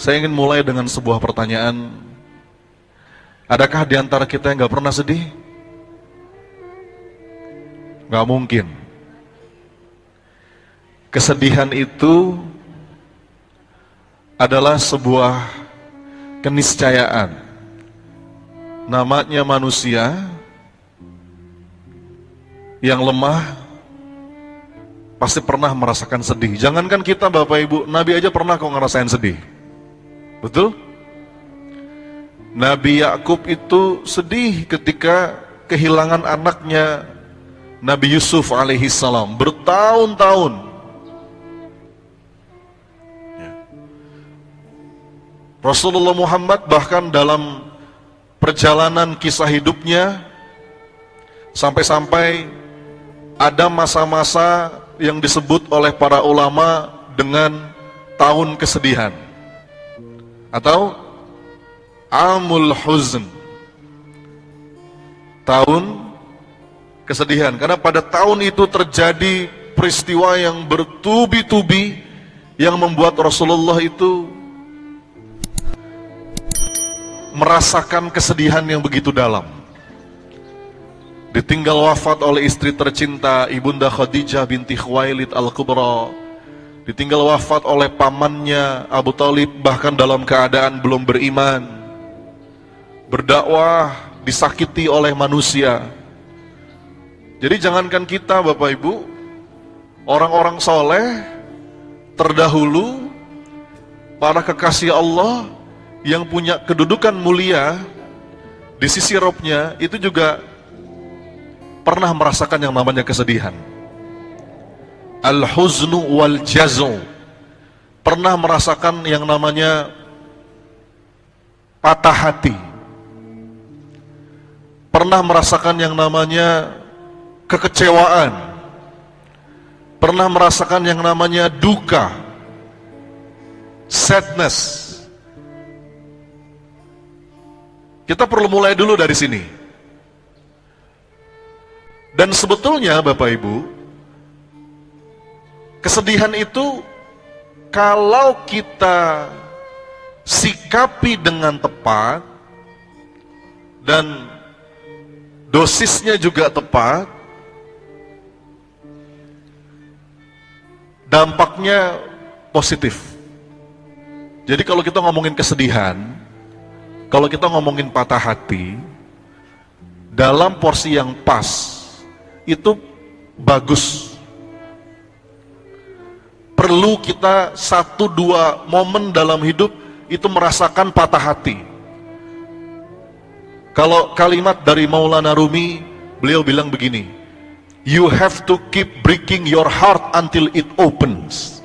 Saya ingin mulai dengan sebuah pertanyaan. Adakah di antara kita yang gak pernah sedih? Gak mungkin. Kesedihan itu adalah sebuah keniscayaan. Namanya manusia yang lemah pasti pernah merasakan sedih. Jangankan kita Bapak Ibu, Nabi aja pernah kok ngerasain sedih. Betul? Nabi Yakub itu sedih ketika kehilangan anaknya Nabi Yusuf alaihi salam bertahun-tahun. Rasulullah Muhammad bahkan dalam perjalanan kisah hidupnya sampai-sampai ada masa-masa yang disebut oleh para ulama dengan tahun kesedihan atau Amul Huzn, tahun kesedihan, karena pada tahun itu terjadi peristiwa yang bertubi-tubi yang membuat Rasulullah itu merasakan kesedihan yang begitu dalam. Ditinggal wafat oleh istri tercinta Ibunda Khadijah binti Khuwailid Al-Kubra, ditinggal wafat oleh pamannya Abu Thalib bahkan dalam keadaan belum beriman, berdakwah disakiti oleh manusia. Jadi jangankan kita Bapak Ibu, orang-orang soleh terdahulu, para kekasih Allah yang punya kedudukan mulia di sisi Robnya itu juga pernah merasakan yang namanya kesedihan. Al-huznu wal jazu, pernah merasakan yang namanya patah hati, pernah merasakan yang namanya kekecewaan, pernah merasakan yang namanya duka, sadness. Kita perlu mulai dulu dari sini. Dan sebetulnya Bapak Ibu, kesedihan itu kalau kita sikapi dengan tepat dan dosisnya juga tepat, dampaknya positif. Jadi kalau kita ngomongin kesedihan, kalau kita ngomongin patah hati, dalam porsi yang pas, itu bagus. Perlu kita 1-2 momen dalam hidup itu merasakan patah hati. Kalau kalimat dari Maulana Rumi, beliau bilang begini, you have to keep breaking your heart until it opens.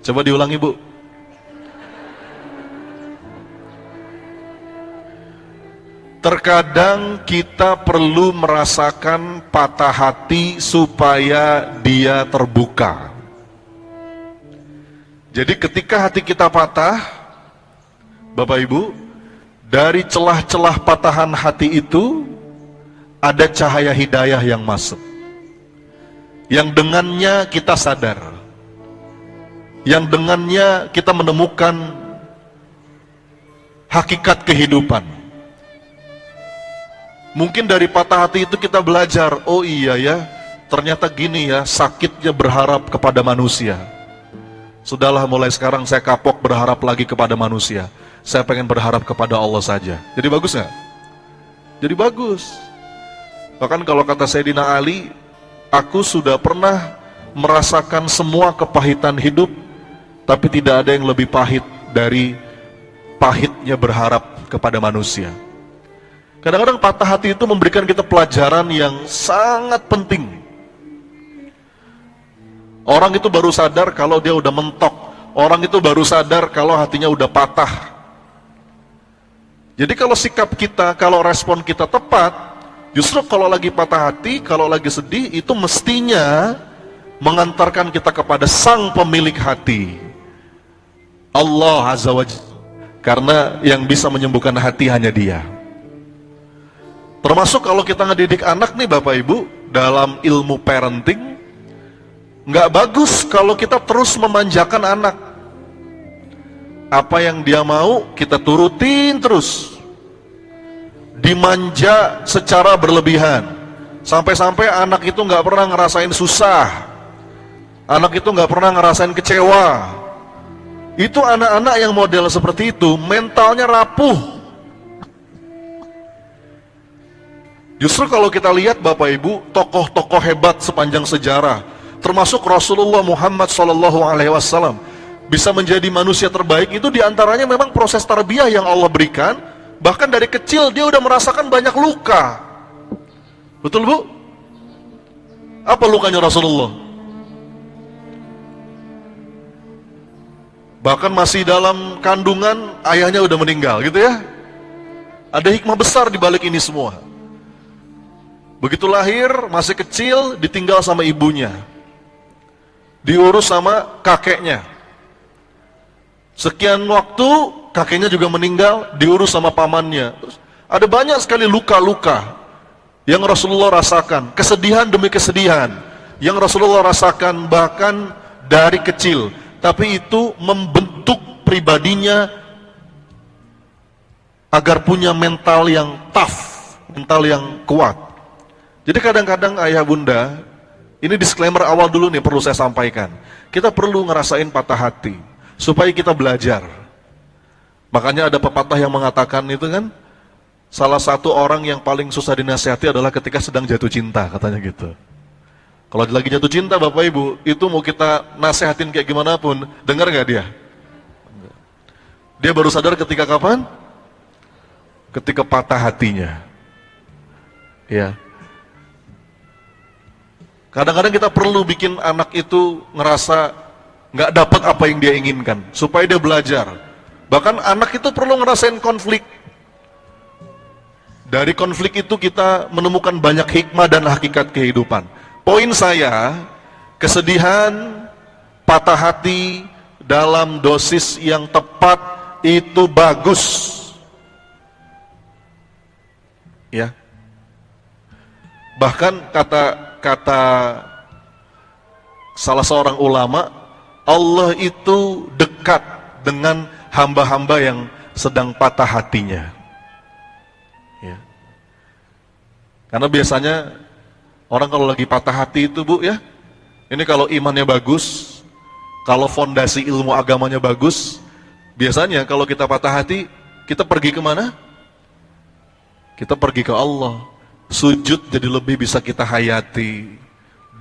Coba diulangi Bu. Terkadang kita perlu merasakan patah hati supaya dia terbuka. Jadi ketika hati kita patah, Bapak Ibu, dari celah-celah patahan hati itu ada cahaya hidayah yang masuk, yang dengannya kita sadar, yang dengannya kita menemukan hakikat kehidupan. Mungkin dari patah hati itu kita belajar, oh iya ya, ternyata gini ya, sakitnya berharap kepada manusia. Sudahlah, mulai sekarang saya kapok berharap lagi kepada manusia. Saya pengen berharap kepada Allah saja. Jadi bagus nggak? Jadi bagus. Bahkan kalau kata Sayyidina Ali, aku sudah pernah merasakan semua kepahitan hidup, tapi tidak ada yang lebih pahit dari pahitnya berharap kepada manusia. Kadang-kadang patah hati itu memberikan kita pelajaran yang sangat penting. Orang itu baru sadar kalau dia udah mentok. Orang itu baru sadar kalau hatinya udah patah. Jadi kalau sikap kita, kalau respon kita tepat, justru kalau lagi patah hati, kalau lagi sedih, itu mestinya mengantarkan kita kepada sang pemilik hati, Allah Azza wa Jalla. Karena yang bisa menyembuhkan hati hanya Dia. Termasuk kalau kita ngedidik anak nih Bapak Ibu, dalam ilmu parenting, nggak bagus kalau kita terus memanjakan anak. Apa yang dia mau, kita turutin terus. Dimanja secara berlebihan. Sampai-sampai anak itu nggak pernah ngerasain susah. Anak itu nggak pernah ngerasain kecewa. Itu anak-anak yang model seperti itu, mentalnya rapuh. Justru kalau kita lihat Bapak Ibu, tokoh-tokoh hebat sepanjang sejarah, termasuk Rasulullah Muhammad SAW, bisa menjadi manusia terbaik itu diantaranya memang proses tarbiyah yang Allah berikan. Bahkan dari kecil dia udah merasakan banyak luka. Betul Bu? Apa lukanya Rasulullah? Bahkan masih dalam kandungan ayahnya udah meninggal gitu ya. Ada hikmah besar di balik ini semua. Begitu lahir masih kecil ditinggal sama ibunya, diurus sama kakeknya. Sekian waktu kakeknya juga meninggal, diurus sama pamannya. Ada banyak sekali luka-luka yang Rasulullah rasakan, kesedihan demi kesedihan yang Rasulullah rasakan bahkan dari kecil. Tapi itu membentuk pribadinya agar punya mental yang tough, mental yang kuat. Jadi kadang-kadang ayah bunda, ini disclaimer awal dulu nih perlu saya sampaikan. Kita perlu ngerasain patah hati supaya kita belajar. Makanya ada pepatah yang mengatakan itu kan, salah satu orang yang paling susah dinasihati adalah ketika sedang jatuh cinta, katanya gitu. Kalau lagi jatuh cinta Bapak Ibu, itu mau kita nasihatin kayak gimana pun, dengar gak dia? Dia baru sadar ketika kapan? Ketika patah hatinya. Ya. Kadang-kadang kita perlu bikin anak itu ngerasa nggak dapat apa yang dia inginkan, supaya dia belajar. Bahkan anak itu perlu ngerasain konflik. Dari konflik itu kita menemukan banyak hikmah dan hakikat kehidupan. Poin saya, kesedihan, patah hati dalam dosis yang tepat itu bagus. Ya. Bahkan kata salah seorang ulama, Allah itu dekat dengan hamba-hamba yang sedang patah hatinya. Ya. Karena biasanya orang kalau lagi patah hati itu Bu ya, ini kalau imannya bagus, kalau fondasi ilmu agamanya bagus, biasanya kalau kita patah hati, kita pergi kemana? Kita pergi ke Allah. Sujud jadi lebih bisa kita hayati.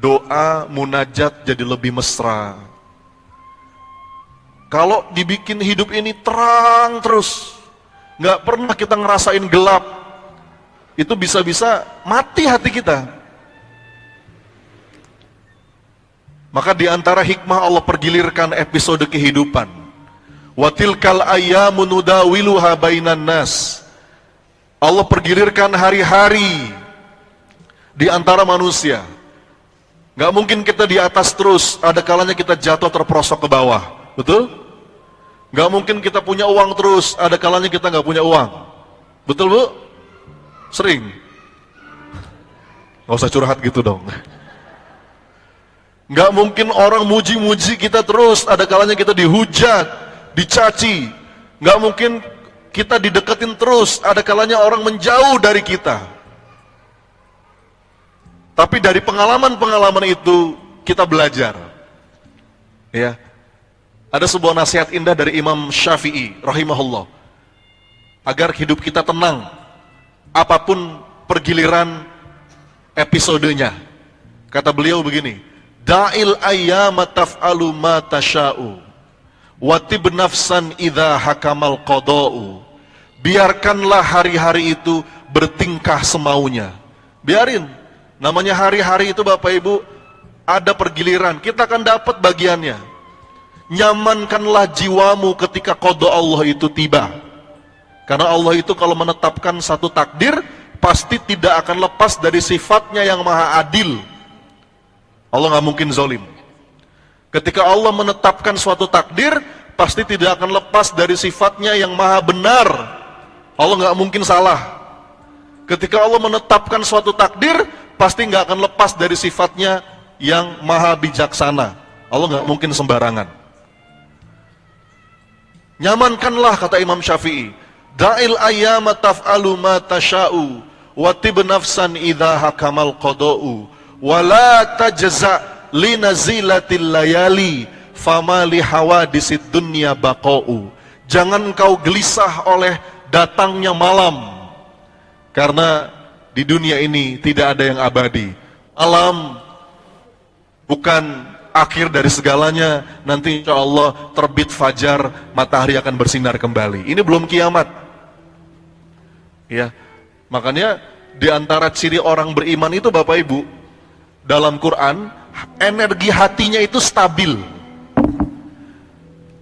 Doa, munajat jadi lebih mesra. Kalau dibikin hidup ini terang terus, nggak pernah kita ngerasain gelap, itu bisa-bisa mati hati kita. Maka di antara hikmah Allah pergilirkan episode kehidupan. Watilkal ayyamu nudawiluha bainan nas. Allah pergilirkan hari-hari di antara manusia. Gak mungkin kita di atas terus, ada kalanya kita jatuh terperosok ke bawah. Betul? Gak mungkin kita punya uang terus, ada kalanya kita gak punya uang. Betul Bu? Sering. Gak usah curhat gitu dong. Gak mungkin orang muji-muji kita terus, ada kalanya kita dihujat, dicaci. Gak mungkin kita dideketin terus, ada kalanya orang menjauh dari kita. Tapi dari pengalaman-pengalaman itu kita belajar. Ya. Ada sebuah nasihat indah dari Imam Syafi'i rahimahullah. Agar hidup kita tenang apapun pergiliran episodenya. Kata beliau begini, Da'il ayyama taf'alu ma tasha'u watib nafsan idha hakamal qada'u. Biarkanlah hari-hari itu bertingkah semaunya. Biarin. Namanya hari-hari itu Bapak Ibu ada pergiliran, kita akan dapat bagiannya. Nyamankanlah jiwamu ketika qada Allah itu tiba. Karena Allah itu kalau menetapkan satu takdir, pasti tidak akan lepas dari sifatnya yang maha adil. Allah nggak mungkin zalim. Ketika Allah menetapkan suatu takdir, pasti tidak akan lepas dari sifatnya yang maha benar. Allah nggak mungkin salah. Ketika Allah menetapkan suatu takdir, pasti nggak akan lepas dari sifatnya yang maha bijaksana. Allah nggak mungkin sembarangan. Nyamankanlah, kata Imam Syafi'i. Da'il ayyama taf'alu ma tasha'u wa tib nafsan idza hakamal qada'u wa la tajza li nazilatil layali fama li hawadisid dunya baqa'u. Jangan kau gelisah oleh datangnya malam, karena di dunia ini tidak ada yang abadi. Malam bukan akhir dari segalanya. Nanti insya Allah terbit fajar, matahari akan bersinar kembali. Ini belum kiamat. Ya, makanya di antara ciri orang beriman itu Bapak Ibu, dalam Quran, energi hatinya itu stabil.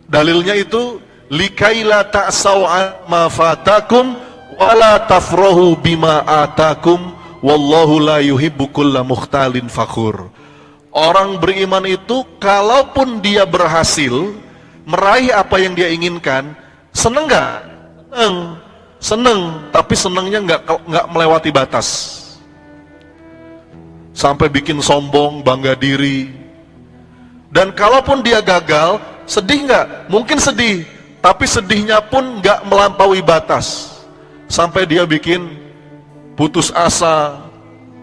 Dalilnya itu likaila ta'sau ma fatakum wala tafrahu bima atakum wallahu la yuhibbu kulla mukhtalin fakhur. Orang beriman itu kalaupun dia berhasil meraih apa yang dia inginkan, seneng nggak? Seneng, tapi senengnya nggak melewati batas sampai bikin sombong, bangga diri. Dan kalaupun dia gagal, sedih nggak? Mungkin sedih, tapi sedihnya pun nggak melampaui batas sampai dia bikin putus asa,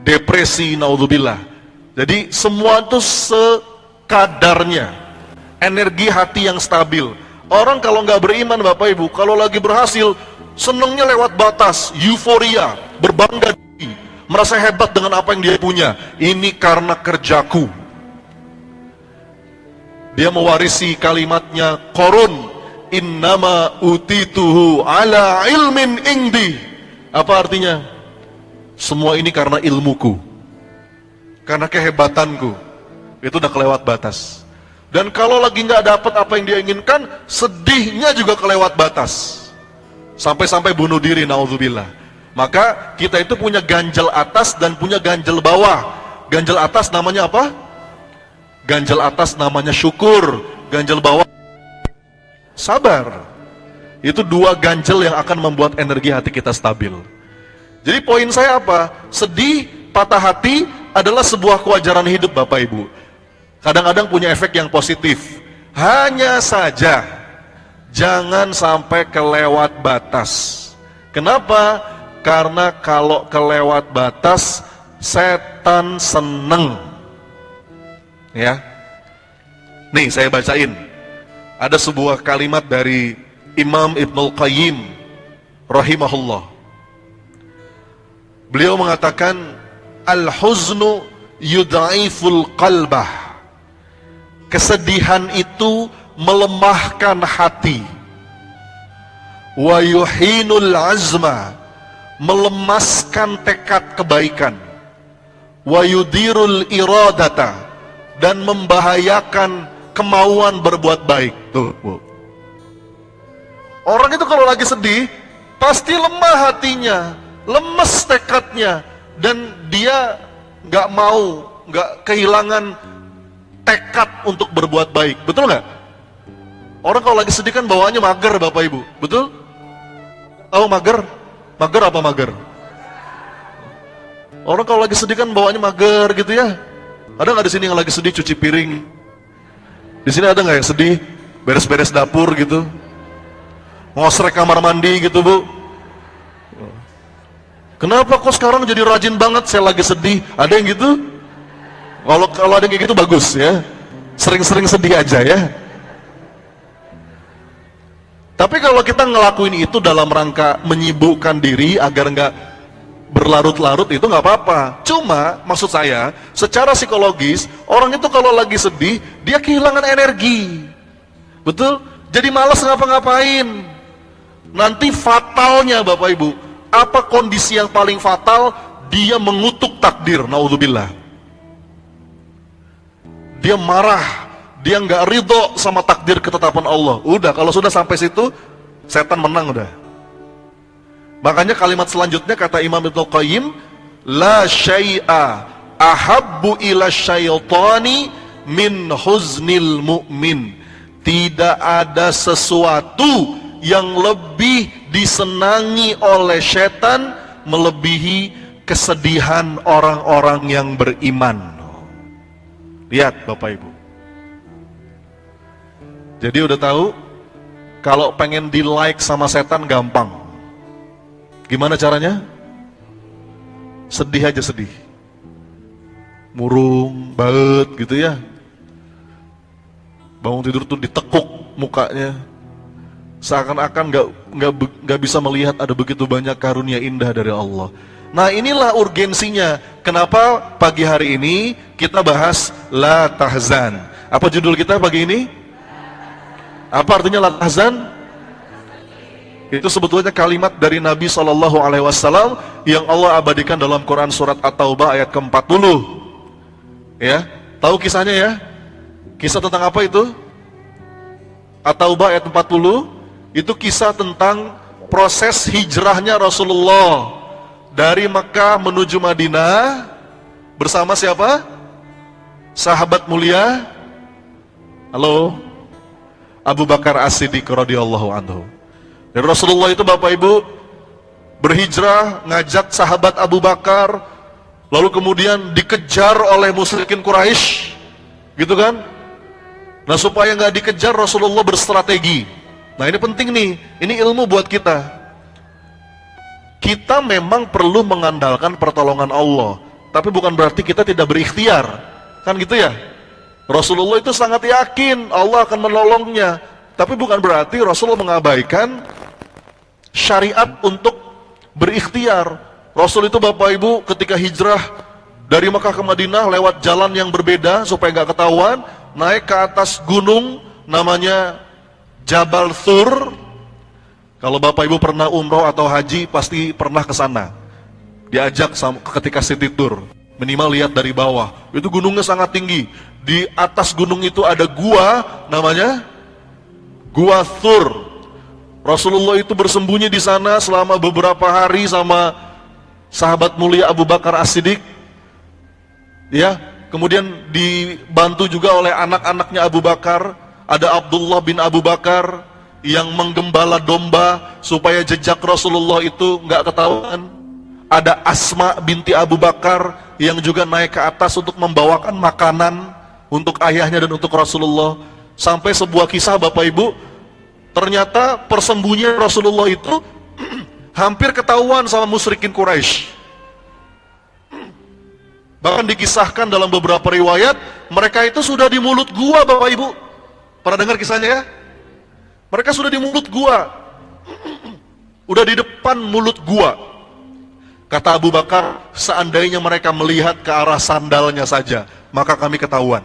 depresi, naudzubillah. Jadi semua itu sekadarnya, energi hati yang stabil. Orang kalau nggak beriman Bapak Ibu, kalau lagi berhasil, senengnya lewat batas, euforia, berbangga diri, merasa hebat dengan apa yang dia punya. Ini karena kerjaku. Dia mewarisi kalimatnya Qarun, innama utituhu ala ilmin indi. Apa artinya? Semua ini karena ilmuku, karena kehebatanku. Itu udah kelewat batas. Dan kalau lagi nggak dapat apa yang dia inginkan, sedihnya juga kelewat batas, sampai-sampai bunuh diri, naudzubillah. Maka kita itu punya ganjel atas dan punya ganjel bawah. Ganjel atas namanya apa? Ganjel atas namanya syukur, ganjel bawah sabar. Itu dua ganjel yang akan membuat energi hati kita stabil. Jadi poin saya apa? Sedih, patah hati adalah sebuah kewajaran hidup Bapak Ibu. Kadang-kadang punya efek yang positif. Hanya saja jangan sampai kelewat batas. Kenapa? Karena kalau kelewat batas, setan seneng. Ya. Nih saya bacain. Ada sebuah kalimat dari Imam Ibnul Qayyim rahimahullah. Beliau mengatakan, al-huznu yud'iful qalbah. Kesedihan itu melemahkan hati. Wa yuhinul azma, melemaskan tekad kebaikan. Wa yudirul iradata, dan membahayakan kemauan berbuat baik. Tuh, Bu. Orang itu kalau lagi sedih, pasti lemah hatinya, lemes tekadnya, dan dia nggak mau, nggak kehilangan tekad untuk berbuat baik. Betul nggak? Orang kalau lagi sedih kan bawaannya mager, Bapak Ibu. Betul? Tahu mager? Mager apa mager? Orang kalau lagi sedih kan bawaannya mager gitu ya. Ada nggak di sini yang lagi sedih cuci piring? Di sini ada nggak yang sedih beres-beres dapur gitu? Ngosrek kamar mandi gitu, Bu? Kenapa kok sekarang jadi rajin banget? Saya lagi sedih. Ada yang gitu? Kalau ada yang kayak gitu bagus ya. Sering-sering sedih aja ya. Tapi kalau kita ngelakuin itu dalam rangka menyibukkan diri agar nggak berlarut-larut, itu nggak apa-apa. Cuma maksud saya, secara psikologis, orang itu kalau lagi sedih, dia kehilangan energi. Betul? Jadi malas ngapa-ngapain. Nanti fatalnya Bapak Ibu, apa kondisi yang paling fatal? Dia mengutuk takdir, naudzubillah. Dia marah, dia nggak ridho sama takdir ketetapan Allah. Udah, kalau sudah sampai situ, setan menang udah. Makanya kalimat selanjutnya kata Imam Ibnul Qayyim, la syai'a ahabbu ila syaitani min huznil mu'min. Tidak ada sesuatu yang lebih disenangi oleh setan melebihi kesedihan orang-orang yang beriman. Lihat Bapak Ibu. Jadi udah tahu, Kalau pengen di like sama setan gampang. Gimana caranya? Sedih aja, sedih. Murung, banget gitu ya. Bangun tidur tuh ditekuk mukanya. Seakan-akan nggak bisa melihat ada begitu banyak karunia indah dari Allah. Nah, inilah urgensinya. Kenapa pagi hari ini kita bahas la tahzan? Apa judul kita pagi ini? Apa artinya la tahzan? Itu sebetulnya kalimat dari Nabi SAW yang Allah abadikan dalam Quran surat At-Taubah ayat ke-40. Ya, tahu kisahnya ya? Kisah tentang apa itu? At-Taubah ayat 40 itu kisah tentang proses hijrahnya Rasulullah dari Mekah menuju Madinah bersama siapa? Sahabat mulia. Halo? Abu Bakar As-Siddiq radhiyallahu anhu. Dan Rasulullah itu Bapak Ibu berhijrah, ngajak sahabat Abu Bakar, lalu kemudian dikejar oleh musyrikin Quraisy, gitu kan? Nah, supaya nggak dikejar, Rasulullah berstrategi. Nah, ini penting nih, ini ilmu buat kita. Kita memang perlu mengandalkan pertolongan Allah, tapi bukan berarti kita tidak berikhtiar, kan gitu ya? Rasulullah itu sangat yakin Allah akan menolongnya, tapi bukan berarti Rasulullah mengabaikan syariat untuk berikhtiar. Rasul itu Bapak Ibu ketika hijrah dari Mekah ke Madinah lewat jalan yang berbeda supaya nggak ketahuan, naik ke atas gunung namanya Jabal Thur. Kalau Bapak Ibu pernah umroh atau haji pasti pernah ke sana. Diajak ketika city tour, minimal lihat dari bawah. Itu gunungnya sangat tinggi. Di atas gunung itu ada gua namanya Gua Thur. Rasulullah itu bersembunyi di sana selama beberapa hari sama sahabat mulia Abu Bakar As-Siddiq. Ya, kemudian dibantu juga oleh anak-anaknya Abu Bakar. Ada Abdullah bin Abu Bakar yang menggembala domba supaya jejak Rasulullah itu nggak ketahuan. Ada Asma binti Abu Bakar yang juga naik ke atas untuk membawakan makanan untuk ayahnya dan untuk Rasulullah. Sampai sebuah kisah Bapak Ibu, ternyata persembunyian Rasulullah itu hampir ketahuan sama musyrikin Quraisy. Bahkan dikisahkan dalam beberapa riwayat, mereka itu sudah di mulut gua Bapak Ibu. Pernah dengar kisahnya ya? Mereka sudah di mulut gua. Udah di depan mulut gua. Kata Abu Bakar, seandainya mereka melihat ke arah sandalnya saja, maka kami ketahuan.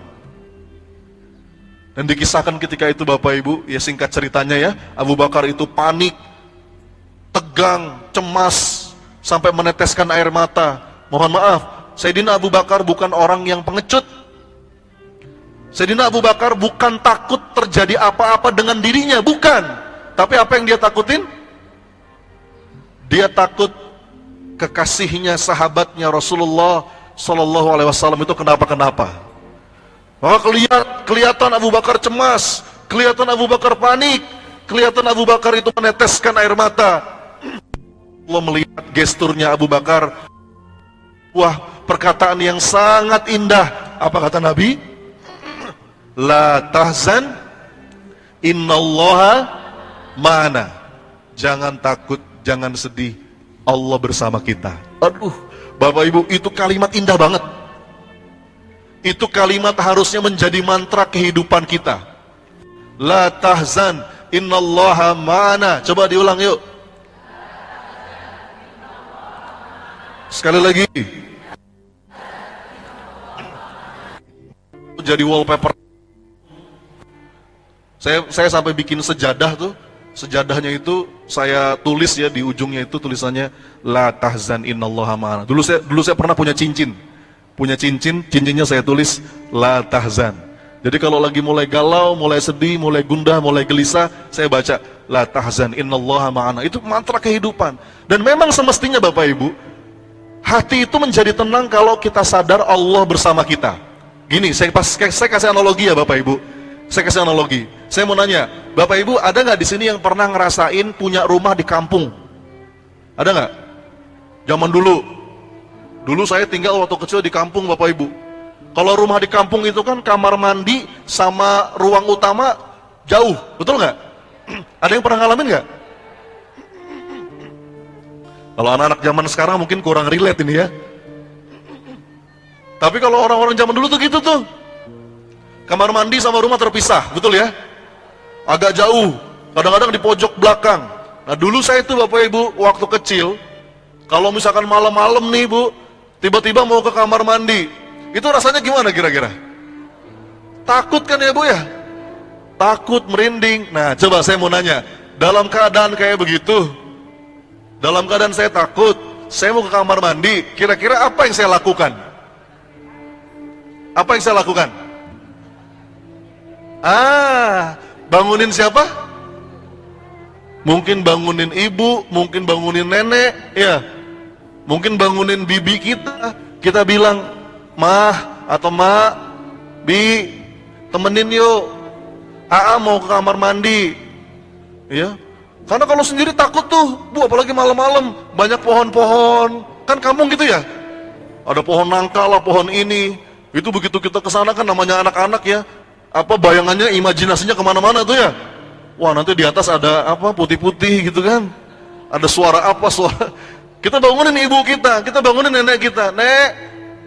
Dan dikisahkan ketika itu Bapak Ibu, ya singkat ceritanya ya, Abu Bakar itu panik, tegang, cemas, sampai meneteskan air mata. Mohon maaf, Sayyidina Abu Bakar bukan orang yang pengecut. Sayyidina Abu Bakar bukan takut terjadi apa-apa dengan dirinya, bukan. Tapi apa yang dia takutin? Dia takut kekasihnya, sahabatnya Rasulullah Sallallahu Alaihi Wasallam itu kenapa-kenapa. Maka kelihatan Abu Bakar cemas, kelihatan Abu Bakar panik, kelihatan Abu Bakar itu meneteskan air mata. Allah melihat gesturnya Abu Bakar. Wah, perkataan yang sangat indah. Apa kata Nabi? La tahzan, innallaha ma'ana. Jangan takut, jangan sedih, Allah bersama kita. Aduh, Bapak Ibu, itu kalimat indah banget. Itu kalimat harusnya menjadi mantra kehidupan kita. La tahzan, innallaha ma'ana. Coba diulang yuk. Sekali lagi. Jadi wallpaper. Saya sampai bikin sejadah tuh. Sejadahnya itu saya tulis ya, di ujungnya itu tulisannya la tahzan innallaha ma'ana. Dulu saya pernah punya cincin. Cincinnya saya tulis la tahzan. Jadi kalau lagi mulai galau, mulai sedih, mulai gundah, mulai gelisah, saya baca la tahzan innallaha ma'ana. Itu mantra kehidupan. Dan memang semestinya Bapak Ibu, hati itu menjadi tenang kalau kita sadar Allah bersama kita. Gini, saya kasih analogi ya Bapak Ibu. Saya kasih analogi. Saya mau nanya, Bapak Ibu ada nggak di sini yang pernah ngerasain punya rumah di kampung? Ada nggak? Zaman dulu. Dulu saya tinggal waktu kecil di kampung Bapak Ibu. Kalau rumah di kampung itu kan kamar mandi sama ruang utama jauh, betul nggak? Ada yang pernah ngalamin nggak? Kalau anak-anak zaman sekarang mungkin kurang relate ini ya. Tapi kalau orang-orang zaman dulu tuh gitu tuh. Kamar mandi sama rumah terpisah, betul ya? Agak jauh, kadang-kadang di pojok belakang. Nah dulu saya itu Bapak Ibu, waktu kecil, kalau misalkan malam-malam nih Bu, tiba-tiba mau ke kamar mandi, itu rasanya gimana kira-kira? Takut kan ya Bu ya? Takut, merinding. Nah coba saya mau nanya, dalam keadaan kayak begitu, dalam keadaan saya takut, saya mau ke kamar mandi, kira-kira apa yang saya lakukan? Apa yang saya lakukan? Bangunin siapa? Mungkin bangunin ibu, mungkin bangunin nenek, ya. Mungkin bangunin bibi kita. Kita bilang, "Mah atau Mak, Bi, temenin yuk. Aa mau ke kamar mandi." Ya. Karena kalau sendiri takut tuh, Bu, apalagi malam-malam, banyak pohon-pohon. Kan kampung gitu ya? Ada pohon nangka lah, pohon ini. Itu begitu kita kesana kan namanya anak-anak ya. Apa bayangannya, imajinasinya kemana-mana tuh ya. Wah nanti di atas ada apa putih-putih gitu kan. Ada suara apa, suara. Kita bangunin ibu kita bangunin nenek kita. Nek,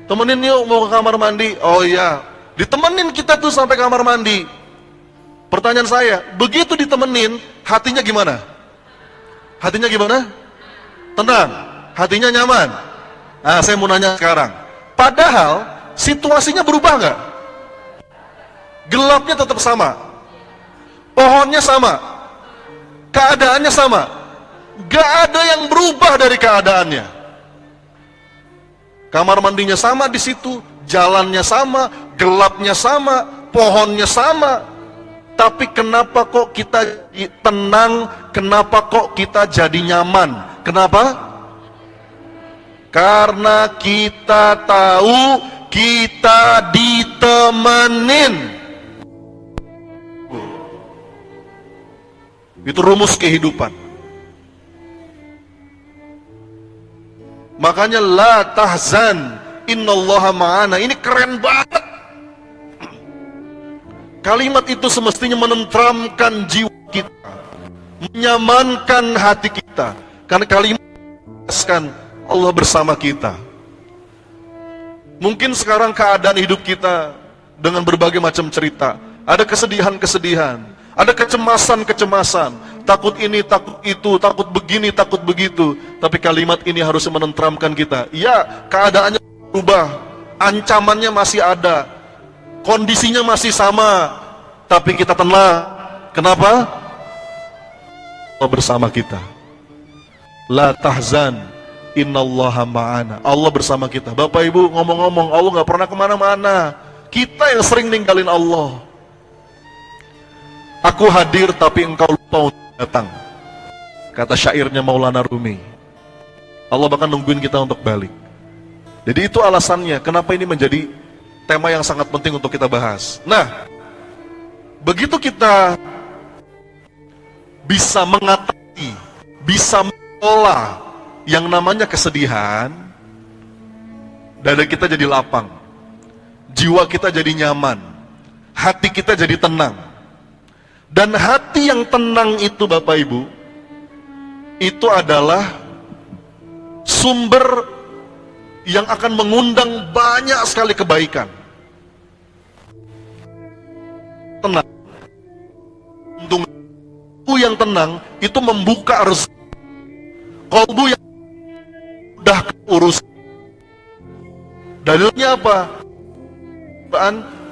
temenin yuk mau ke kamar mandi. Oh iya, ditemenin kita tuh sampai kamar mandi. Pertanyaan saya, begitu ditemenin, hatinya gimana? Hatinya gimana? Tenang, hatinya nyaman. Nah saya mau nanya sekarang. Padahal situasinya berubah nggak? Gelapnya tetap sama, pohonnya sama, keadaannya sama, gak ada yang berubah dari keadaannya. Kamar mandinya sama di situ, jalannya sama, gelapnya sama, pohonnya sama. Tapi kenapa kok kita tenang? Kenapa kok kita jadi nyaman? Kenapa? Karena kita tahu kita ditemenin. Itu rumus kehidupan. Makanya la tahzan, innallaha ma'ana. Ini keren banget. Kalimat itu semestinya menenteramkan jiwa kita, menyamankan hati kita. Karena kalimat menjelaskan Allah bersama kita. Mungkin sekarang keadaan hidup kita dengan berbagai macam cerita. Ada kesedihan-kesedihan, ada kecemasan-kecemasan, takut ini, takut itu, takut begini, takut begitu. Tapi kalimat ini harus menenteramkan kita. Ya, keadaannya berubah, ancamannya masih ada, kondisinya masih sama, tapi kita tenang. Kenapa? Allah bersama kita. La tahzan, innallaha ma'ana. Allah bersama kita. Bapak Ibu ngomong-ngomong, Allah gak pernah kemana-mana. Kita yang sering ninggalin Allah. Aku hadir tapi engkau lupa untuk datang, kata syairnya Maulana Rumi. Allah bahkan nungguin kita untuk balik. Jadi itu alasannya kenapa ini menjadi tema yang sangat penting untuk kita bahas. Nah, begitu kita bisa mengatasi, bisa mengelola yang namanya kesedihan, dada kita jadi lapang, jiwa kita jadi nyaman, hati kita jadi tenang. Dan hati yang tenang itu Bapak Ibu, itu adalah sumber yang akan mengundang banyak sekali kebaikan. Tenang. Kalbu yang tenang itu membuka rezeki. Kalbu yang mudah urus. Dalilnya apa?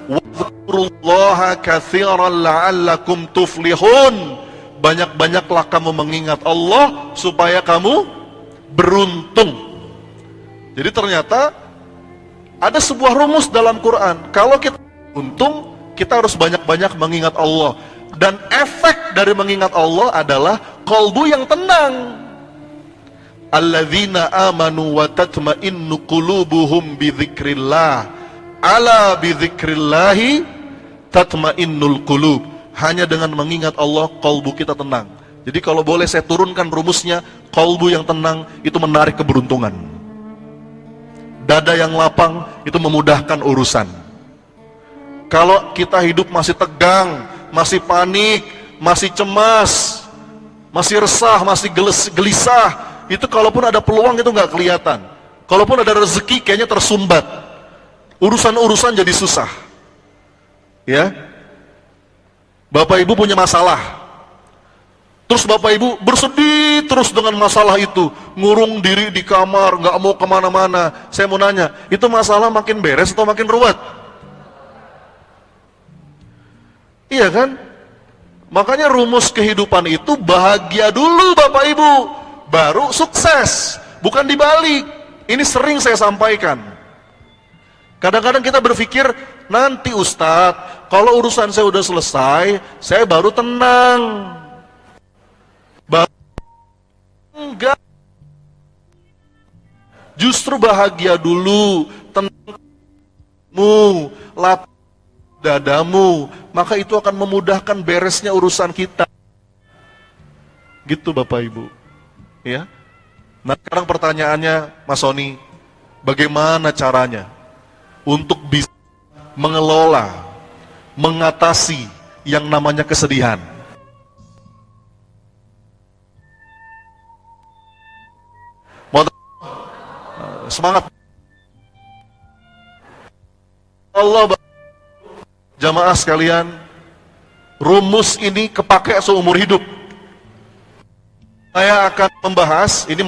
Wadhkurullaha katsiran la'allakum tuflihun. Banyak-banyaklah kamu mengingat Allah supaya kamu beruntung. Jadi ternyata ada sebuah rumus dalam Quran. Kalau kita beruntung, kita harus banyak-banyak mengingat Allah. Dan efek dari mengingat Allah adalah qalbu yang tenang. Alladzina amanu wa tatma'innu qulubuhum bidzikrillah. Ala bidzikrillahi tatma'innul qulub. Hanya dengan mengingat Allah, qalbu kita tenang. Jadi kalau boleh saya turunkan rumusnya, qalbu yang tenang itu menarik keberuntungan. Dada yang lapang itu memudahkan urusan. Kalau kita hidup masih tegang, masih panik, masih cemas, masih resah, masih gelisah, itu kalaupun ada peluang itu nggak kelihatan. Kalaupun ada rezeki kayaknya tersumbat. Urusan-urusan jadi susah. Ya. Bapak Ibu punya masalah. Terus Bapak Ibu bersedih terus dengan masalah itu, ngurung diri di kamar, nggak mau kemana-mana. Saya mau nanya, itu masalah makin beres atau makin ruwet? Iya kan? Makanya rumus kehidupan itu bahagia dulu Bapak Ibu, baru sukses, bukan dibalik. Ini sering saya sampaikan. Kadang-kadang kita berpikir, nanti Ustadz, kalau urusan saya udah selesai, saya baru tenang. Enggak. Justru bahagia dulu, tenangmu, lapang dadamu, maka itu akan memudahkan beresnya urusan kita. Gitu Bapak Ibu. Ya. Nah, sekarang pertanyaannya, Mas Sony, bagaimana caranya untuk bisa mengelola, mengatasi yang namanya kesedihan? Semangat Allah, jamaah sekalian, rumus ini kepake seumur hidup. Saya akan membahas ini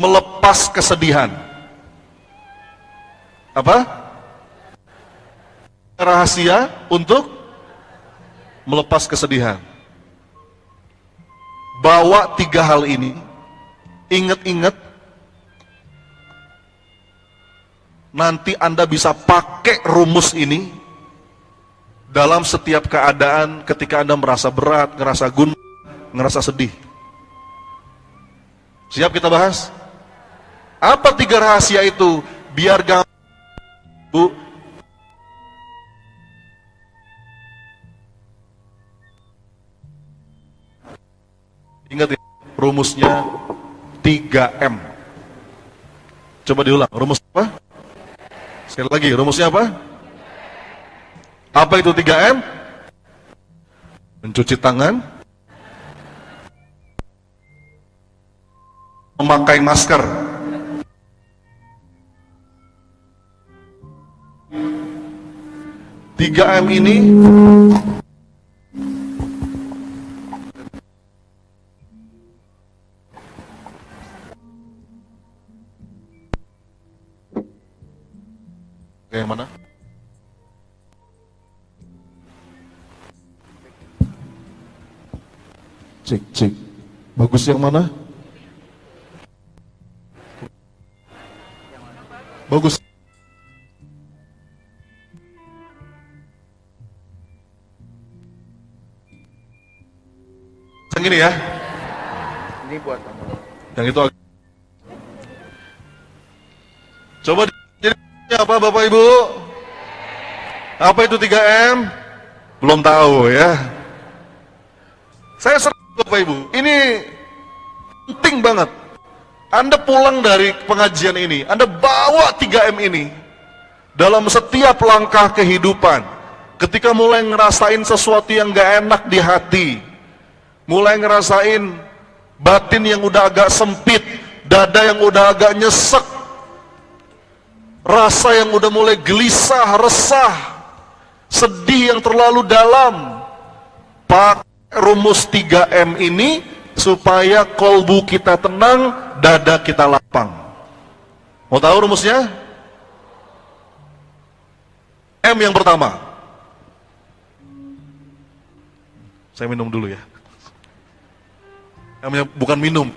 melepas kesedihan. Apa? Rahasia untuk melepas kesedihan. Bawa 3 hal ini, ingat-ingat, nanti Anda bisa pakai rumus ini dalam setiap keadaan ketika Anda merasa berat, ngerasa gundah, ngerasa sedih. Siap kita bahas? Apa 3 rahasia itu? Biar gampang, Bu. Ingat ya, rumusnya 3M. Coba diulang, rumus apa? Sekali lagi, rumusnya apa? Apa itu 3M? Mencuci tangan, memakai masker, Tiga M ini yang mana? Cek, cek. Bagus yang mana? Bagus. Yang ini ya? Ini buat kamu. Yang itu. Coba jadi apa Bapak Ibu? Apa itu 3M? Belum tahu ya. Saya sering Bapak Ibu, ini penting banget. Anda pulang dari pengajian ini, Anda bawa 3M ini dalam setiap langkah kehidupan. Ketika mulai ngerasain sesuatu yang gak enak di hati, mulai ngerasain batin yang udah agak sempit, dada yang udah agak nyesek, rasa yang udah mulai gelisah, resah, sedih yang terlalu dalam, pakai rumus 3M ini supaya kolbu kita tenang, dada kita lapang. Mau tahu rumusnya? M yang pertama. Saya minum dulu ya. M-nya bukan minum.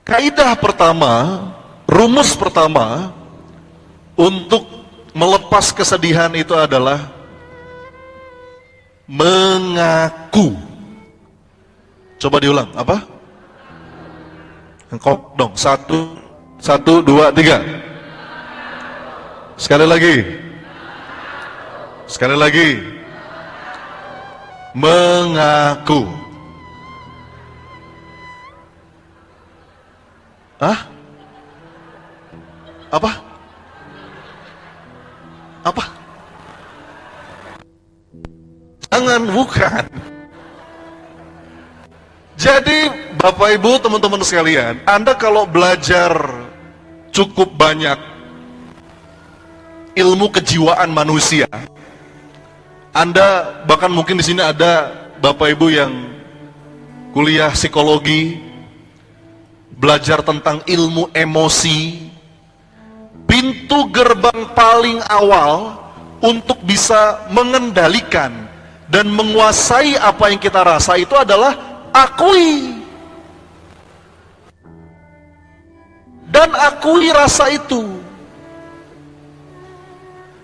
Kaidah pertama, rumus pertama untuk melepas kesedihan itu adalah mengaku. Coba diulang, apa? Engkau dong, 1, 2, 3. Sekali lagi. Sekali lagi. Mengaku. Hah? Apa? Apa? Jangan, bukan. Jadi Bapak Ibu, teman-teman sekalian, Anda kalau belajar cukup banyak ilmu kejiwaan manusia, Anda bahkan mungkin di sini ada Bapak Ibu yang kuliah psikologi, belajar tentang ilmu emosi. Pintu gerbang paling awal untuk bisa mengendalikan dan menguasai apa yang kita rasa itu adalah akui. Dan akui rasa itu.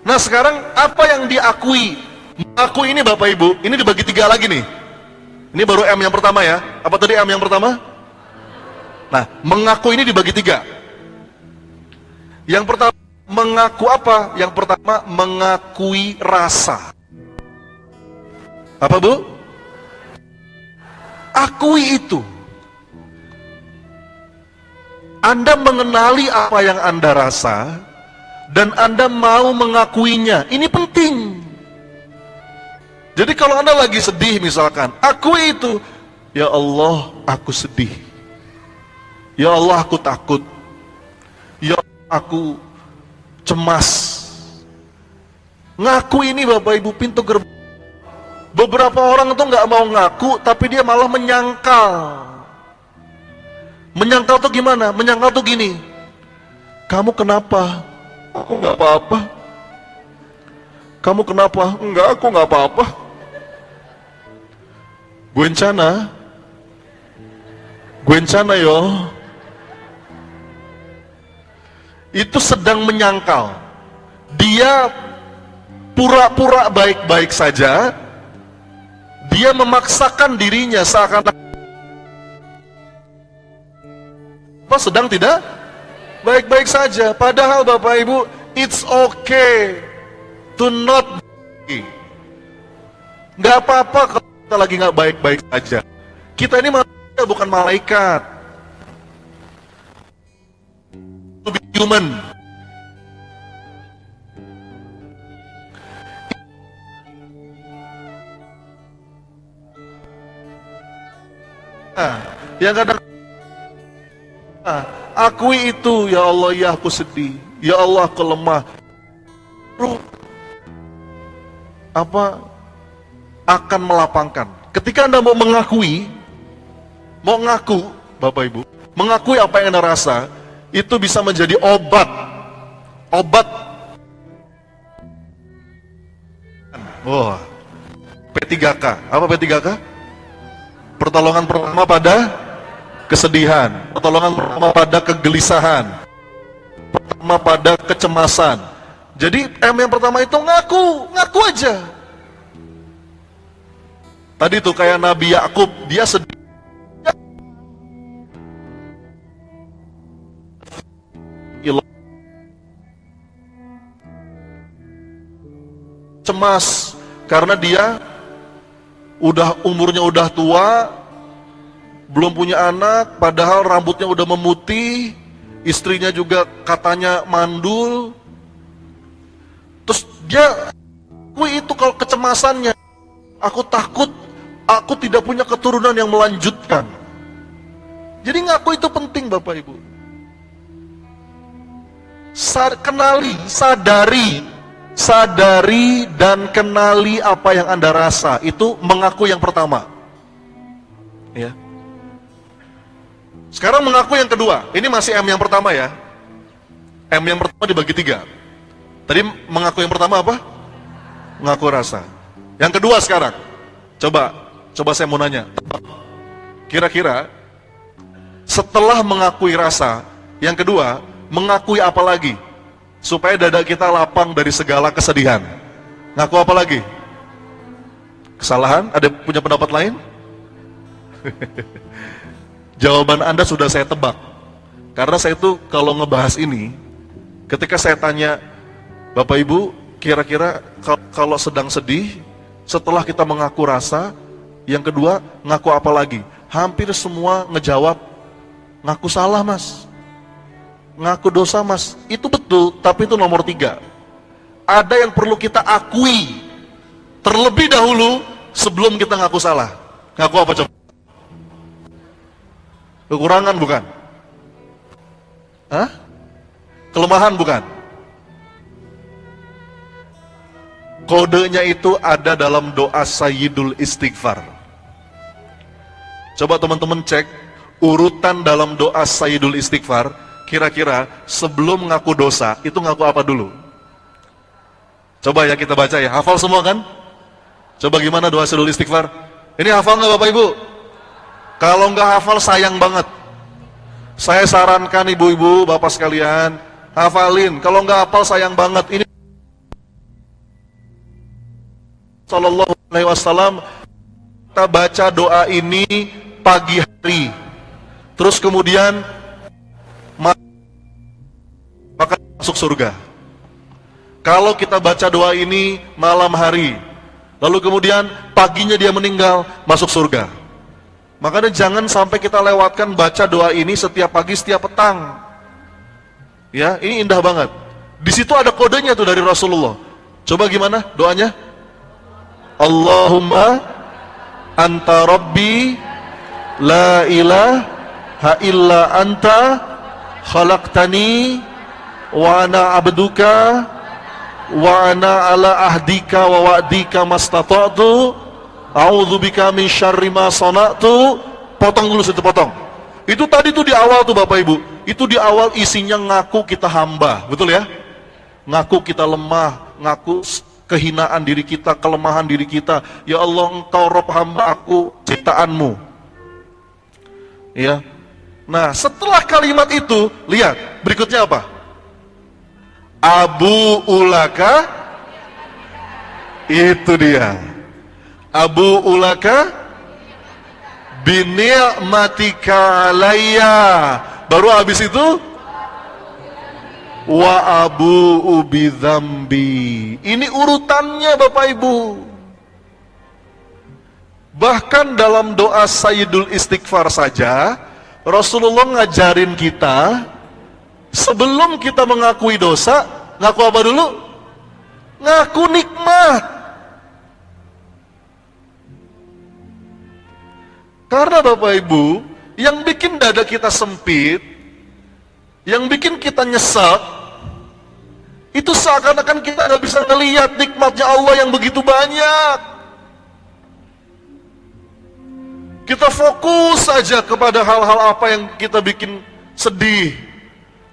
Nah sekarang apa yang diakui? Mengakui ini Bapak Ibu, ini dibagi 3 lagi nih. Ini baru M yang pertama ya. Apa tadi M yang pertama? Nah, mengaku ini dibagi 3. Yang pertama, mengaku apa? Yang pertama, mengakui rasa. Apa Bu? Akui itu. Anda mengenali apa yang Anda rasa, dan Anda mau mengakuinya. Ini penting. Jadi kalau Anda lagi sedih misalkan, akui itu. Ya Allah, aku sedih. Ya Allah, aku takut. Ya Allah, aku cemas. Ngaku ini Bapak Ibu pintu gerbang. Beberapa orang itu nggak mau ngaku, tapi dia malah menyangkal. Menyangkal tuh gimana? Menyangkal tuh gini. Kamu kenapa? Aku nggak apa-apa. Kamu kenapa? Enggak, aku nggak apa-apa. Gwencana yo. Itu sedang menyangkal. Dia pura-pura baik-baik saja. Dia memaksakan dirinya seakan-akan sedang tidak baik-baik saja. Padahal Bapak Ibu, it's okay to not be. Nggak apa-apa kalau kita lagi nggak baik-baik saja. Kita ini manusia, bukan malaikat. To be human. Yang kadang akui itu, ya Allah, ya aku sedih, ya Allah aku lemah. Apa akan melapangkan? Ketika Anda mau mengakui, mau ngaku, Bapak Ibu, mengakui apa yang Anda rasa, itu bisa menjadi obat. Wah, P3K. Apa P3K? Pertolongan pertama pada kesedihan, pertolongan pertama pada kegelisahan, pertama pada kecemasan. Jadi M yang pertama itu ngaku aja. Tadi tuh kayak Nabi Yakub, dia sedih, cemas karena dia umurnya udah tua, belum punya anak, padahal rambutnya udah memutih, istrinya juga katanya mandul. Terus dia itu kalau kecemasannya, aku takut aku tidak punya keturunan yang melanjutkan. Jadi ngaku itu penting Bapak Ibu. Sadari dan kenali apa yang Anda rasa. Itu mengaku yang pertama. Ya. Sekarang mengaku yang kedua. Ini masih M yang pertama ya. M yang pertama dibagi 3. Tadi mengaku yang pertama apa? Mengaku rasa. Yang kedua sekarang. Coba saya mau nanya. Kira-kira setelah mengakui rasa, yang kedua, mengakui apa lagi? Supaya dada kita lapang dari segala kesedihan. Ngaku apa lagi? Kesalahan? Ada punya pendapat lain? Jawaban Anda sudah saya tebak. Karena saya itu kalau ngebahas ini, ketika saya tanya, Bapak Ibu, kira-kira kalau sedang sedih, setelah kita mengaku rasa, Yang kedua, ngaku apa lagi? Hampir semua ngejawab, ngaku salah mas, ngaku dosa mas. Itu betul, tapi itu nomor 3. Ada yang perlu kita akui terlebih dahulu sebelum kita ngaku salah. Ngaku apa coba? Kekurangan bukan? Hah? Kelemahan bukan? Kodenya itu ada dalam doa Sayyidul Istighfar. Coba teman-teman cek urutan dalam doa Sayyidul Istighfar. Kira-kira sebelum ngaku dosa, itu ngaku apa dulu? Coba ya kita baca ya, hafal semua kan? Coba gimana doa Sayyidul Istighfar? Ini hafal nggak Bapak Ibu? Kalau nggak hafal sayang banget. Saya sarankan ibu-ibu, bapak sekalian, hafalin. Kalau nggak hafal sayang banget. Ini Sallallahu Alaihi Wasallam, kita baca doa ini pagi hari, terus kemudian maka masuk surga. Kalau kita baca doa ini malam hari, lalu kemudian paginya dia meninggal, masuk surga. Makanya jangan sampai kita lewatkan baca doa ini setiap pagi, setiap petang. Ya, ini indah banget. Di situ ada kodenya tuh dari Rasulullah. Coba gimana doanya? Allahumma anta rabbi la ilaha illa anta khalaqtani wa ana abduka wa ana ala ahdika wa wa'dika mastata'tu a'udzubika min syarri ma sana'tu. Potong dulu situ, potong. Itu tadi tuh di awal tuh Bapak Ibu. Itu di awal isinya ngaku kita hamba, betul ya? Ngaku kita lemah, ngaku kehinaan diri kita, kelemahan diri kita. Ya Allah, engkau Rabb hamba aku, ciptaanmu. Ya. Nah, setelah kalimat itu, lihat berikutnya apa? Abu ulaka, itu dia. Abu ulaka bini'matika alayya. Baru habis itu wa abu ubi dzambi. Ini urutannya Bapak Ibu. Bahkan dalam doa Sayyidul Istighfar saja Rasulullah ngajarin kita, sebelum kita mengakui dosa, ngaku apa dulu? Ngaku nikmat. Karena Bapak Ibu, yang bikin dada kita sempit, yang bikin kita nyesek, itu seakan-akan kita nggak bisa melihat nikmatnya Allah yang begitu banyak. Kita fokus saja kepada hal-hal apa yang kita bikin sedih,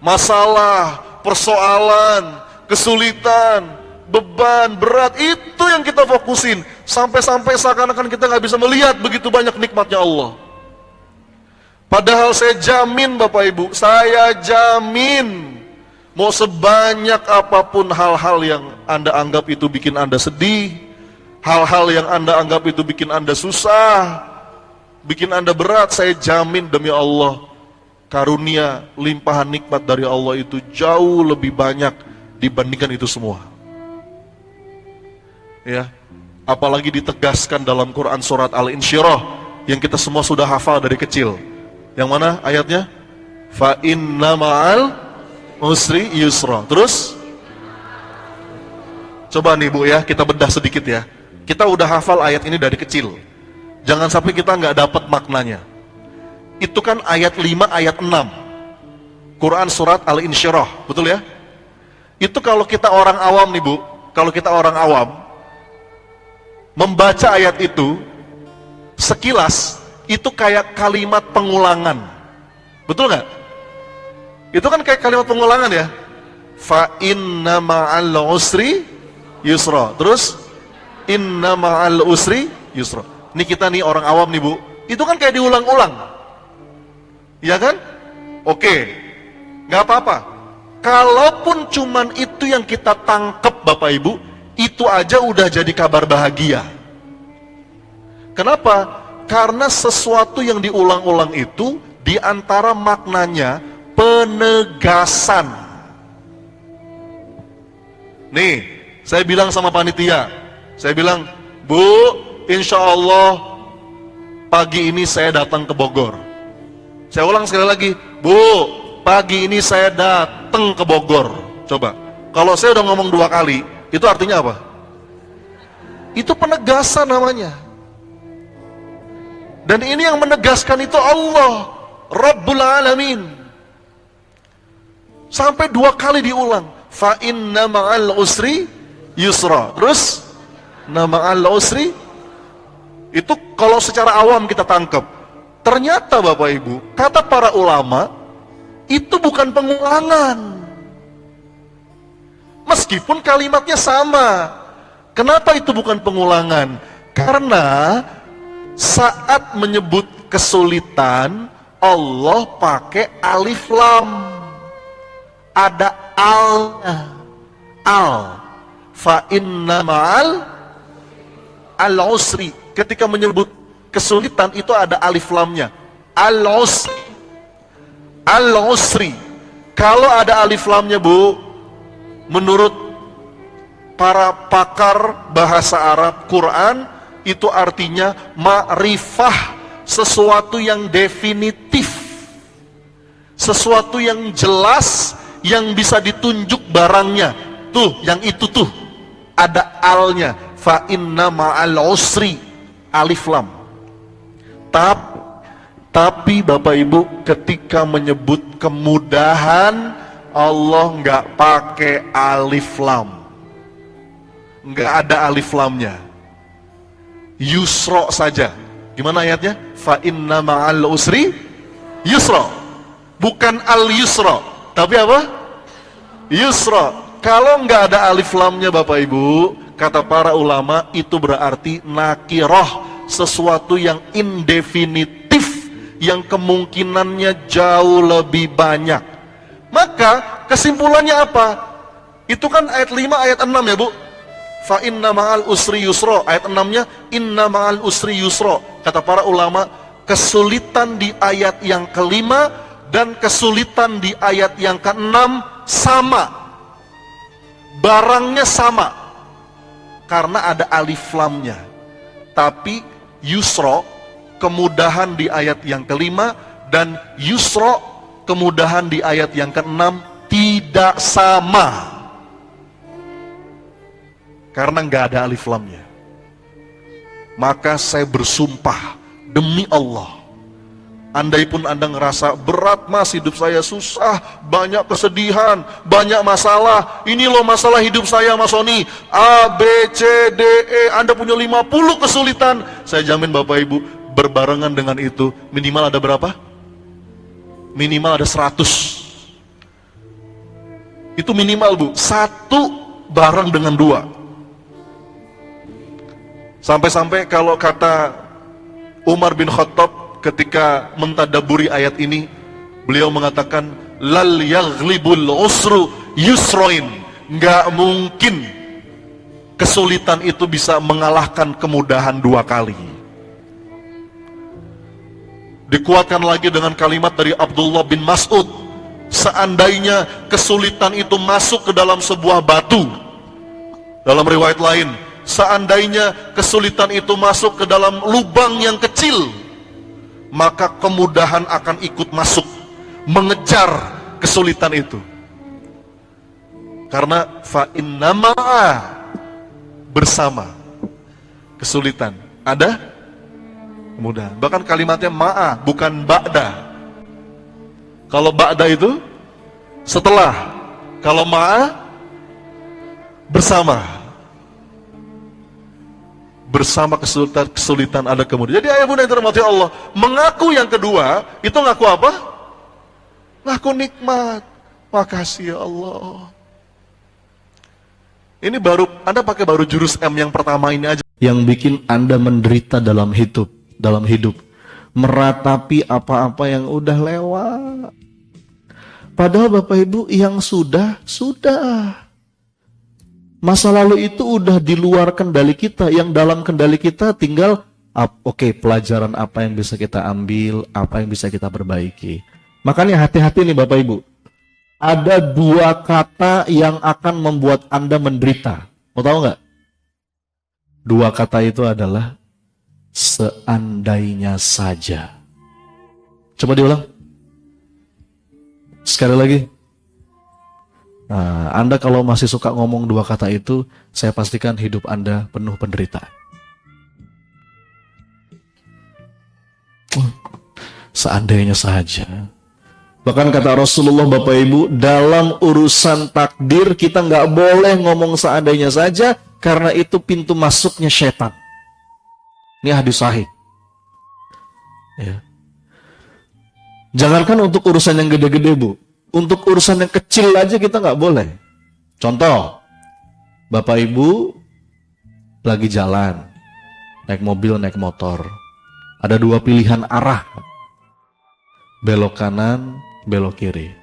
masalah, persoalan, kesulitan, beban, berat, itu yang kita fokusin. Sampai-sampai seakan-akan kita nggak bisa melihat begitu banyak nikmatnya Allah. Padahal saya jamin Bapak Ibu, saya jamin, mau sebanyak apapun hal-hal yang Anda anggap itu bikin Anda sedih, hal-hal yang Anda anggap itu bikin Anda susah, bikin Anda berat, saya jamin demi Allah, karunia, limpahan nikmat dari Allah itu jauh lebih banyak dibandingkan itu semua. Ya, apalagi ditegaskan dalam Quran surat Al-Insyirah yang kita semua sudah hafal dari kecil. Yang mana ayatnya? Fa inna ma'al usri yusra. Terus? Coba nih Bu ya, kita bedah sedikit ya. Kita udah hafal ayat ini dari kecil. Jangan sampai kita nggak dapat maknanya. Itu kan ayat 5, ayat 6. Quran surat Al-Insyirah, betul ya? Itu kalau kita orang awam nih Bu, kalau kita orang awam membaca ayat itu sekilas itu kayak kalimat pengulangan, betul nggak? Itu kan kayak kalimat pengulangan ya. Fa inna ma'al usri yusra. Terus inna ma'al usri yusra. Ini kita nih orang awam nih Bu, itu kan kayak diulang-ulang, ya kan? Oke, nggak apa-apa. Kalaupun cuman itu yang kita tangkep Bapak Ibu, itu aja udah jadi kabar bahagia. Kenapa? Karena sesuatu yang diulang-ulang itu diantara maknanya penegasan. Nih, saya bilang sama panitia, saya bilang, Bu, insya Allah pagi ini saya datang ke Bogor. Saya ulang sekali lagi, Bu, pagi ini saya datang ke Bogor. Coba, kalau saya udah ngomong 2 kali, itu artinya apa? Itu penegasan namanya. Dan ini yang menegaskan itu Allah, Rabbul Alamin. Sampai 2 kali diulang. Fa inna ma'al usri yusra. Terus, na ma'al usri. Itu kalau secara awam kita tangkap. Ternyata Bapak Ibu, kata para ulama, itu bukan pengulangan. Meskipun kalimatnya sama. Kenapa itu bukan pengulangan? Karena saat menyebut kesulitan, Allah pakai alif lam. Ada al-nya. Al. Fa inna ma'al al-usri. Ketika menyebut kesulitan itu ada alif lamnya. Al-usri. Al-usri. Kalau ada alif lamnya, Bu, menurut para pakar bahasa Arab Quran, itu artinya ma'rifah, sesuatu yang definitif, sesuatu yang jelas, yang bisa ditunjuk barangnya. Tuh, yang itu tuh ada alnya. Fa inna ma'al usri, alif lam. Tapi Bapak Ibu, ketika menyebut kemudahan, Allah nggak pakai alif lam, nggak ada alif lamnya. Yusra saja. Gimana ayatnya? Fa inna ma'al usri yusra. Bukan al yusra, tapi apa? Yusra. Kalau nggak ada alif lamnya Bapak Ibu, kata para ulama, itu berarti nakirah, sesuatu yang indefinitif, yang kemungkinannya jauh lebih banyak. Maka kesimpulannya apa? Itu kan ayat 5 ayat 6 ya Bu. Fa inna ma'al usri yusra. Ayat 6-nya inna ma'al usri yusra. Kata para ulama, kesulitan di ayat yang kelima dan kesulitan di ayat yang keenam sama. Barangnya sama. Karena ada alif lamnya. Tapi yusra, kemudahan di ayat yang kelima, dan yusra, kemudahan di ayat yang keenam tidak sama. Karena nggak ada alif lamnya. Maka saya bersumpah demi Allah, andai pun Anda ngerasa berat mas, hidup saya susah, banyak kesedihan, banyak masalah, ini loh masalah hidup saya Mas Sony, A, B, C, D, E, Anda punya 50 kesulitan, saya jamin Bapak Ibu, berbarengan dengan itu, minimal ada berapa? Minimal ada 100. Itu minimal Bu, 1 bareng dengan 2. Sampai-sampai kalau kata Umar bin Khattab ketika mentadaburi ayat ini, beliau mengatakan lal yaghlibul usru yusroin. Nggak mungkin kesulitan itu bisa mengalahkan kemudahan 2 kali. Dikuatkan lagi dengan kalimat dari Abdullah bin Mas'ud, seandainya kesulitan itu masuk ke dalam sebuah batu. Dalam riwayat lain, seandainya kesulitan itu masuk ke dalam lubang yang kecil, maka kemudahan akan ikut masuk, mengejar kesulitan itu. Karena fa inna ma'a, bersama kesulitan ada kemudahan. Bahkan kalimatnya ma'a, bukan ba'da. Kalau ba'da itu setelah, kalau ma'a bersama. Bersama kesulitan ada kemudian. Jadi ayah bunda yang dirahmati Allah, mengaku yang kedua itu ngaku apa? Ngaku nikmat. Makasih ya Allah. Ini baru Anda pakai baru jurus M yang pertama ini aja yang bikin Anda menderita dalam hidup, meratapi apa-apa yang udah lewat. Padahal Bapak Ibu, yang sudah. Masa lalu itu udah di luar kendali kita, yang dalam kendali kita tinggal pelajaran apa yang bisa kita ambil, apa yang bisa kita perbaiki. Makanya hati-hati nih Bapak Ibu. Ada 2 kata yang akan membuat Anda menderita. Mau tahu nggak? 2 kata itu adalah Seandainya saja. Coba diulang. Sekali lagi. Nah, Anda kalau masih suka ngomong dua kata itu, saya pastikan hidup Anda penuh penderitaan. Seandainya saja. Bahkan kata Rasulullah, Bapak Ibu, dalam urusan takdir kita nggak boleh ngomong seandainya saja, karena itu pintu masuknya setan. Ini hadis sahih. Ya. Jangankan untuk urusan yang gede-gede, Bu. Untuk urusan yang kecil aja kita nggak boleh. Contoh, Bapak Ibu lagi jalan, naik mobil, naik motor. Ada dua pilihan arah. Belok kanan, belok kiri.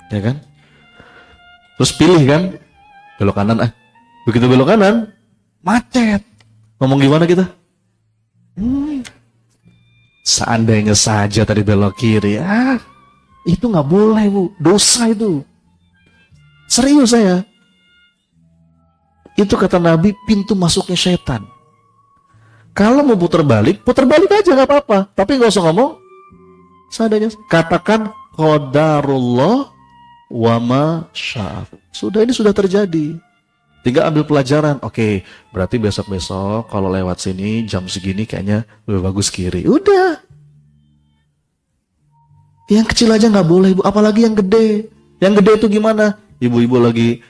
Ya kan? Terus pilih kan? Belok kanan. Begitu belok kanan, macet. Ngomong gimana kita? Seandainya saja tadi belok kiri. Itu nggak boleh, Bu. Dosa itu. Serius saya. Itu kata Nabi, pintu masuknya setan. Kalau mau putar balik aja nggak apa-apa. Tapi nggak usah ngomong seadanya. Katakan qadarullah wa ma syaa. Sudah, ini sudah terjadi. Tinggal ambil pelajaran. Oke, berarti besok-besok kalau lewat sini jam segini kayaknya lebih bagus kiri. Udah. Yang kecil aja nggak boleh, Bu. Apalagi yang gede. Yang gede itu gimana? Ibu-ibu lagi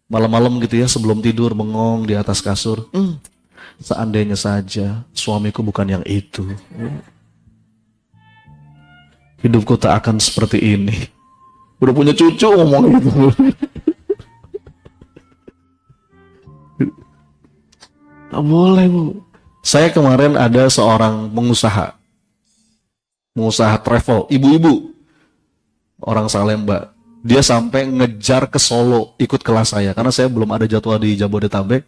malam-malam gitu ya, sebelum tidur bengong di atas kasur. Seandainya saja suamiku bukan yang itu. Hidupku tak akan seperti ini. Udah punya cucu ngomong gitu. Tak boleh, Bu. Saya kemarin ada seorang pengusaha travel, ibu-ibu, orang Salemba. Dia sampai ngejar ke Solo ikut kelas saya, karena saya belum ada jadwal di Jabodetabek.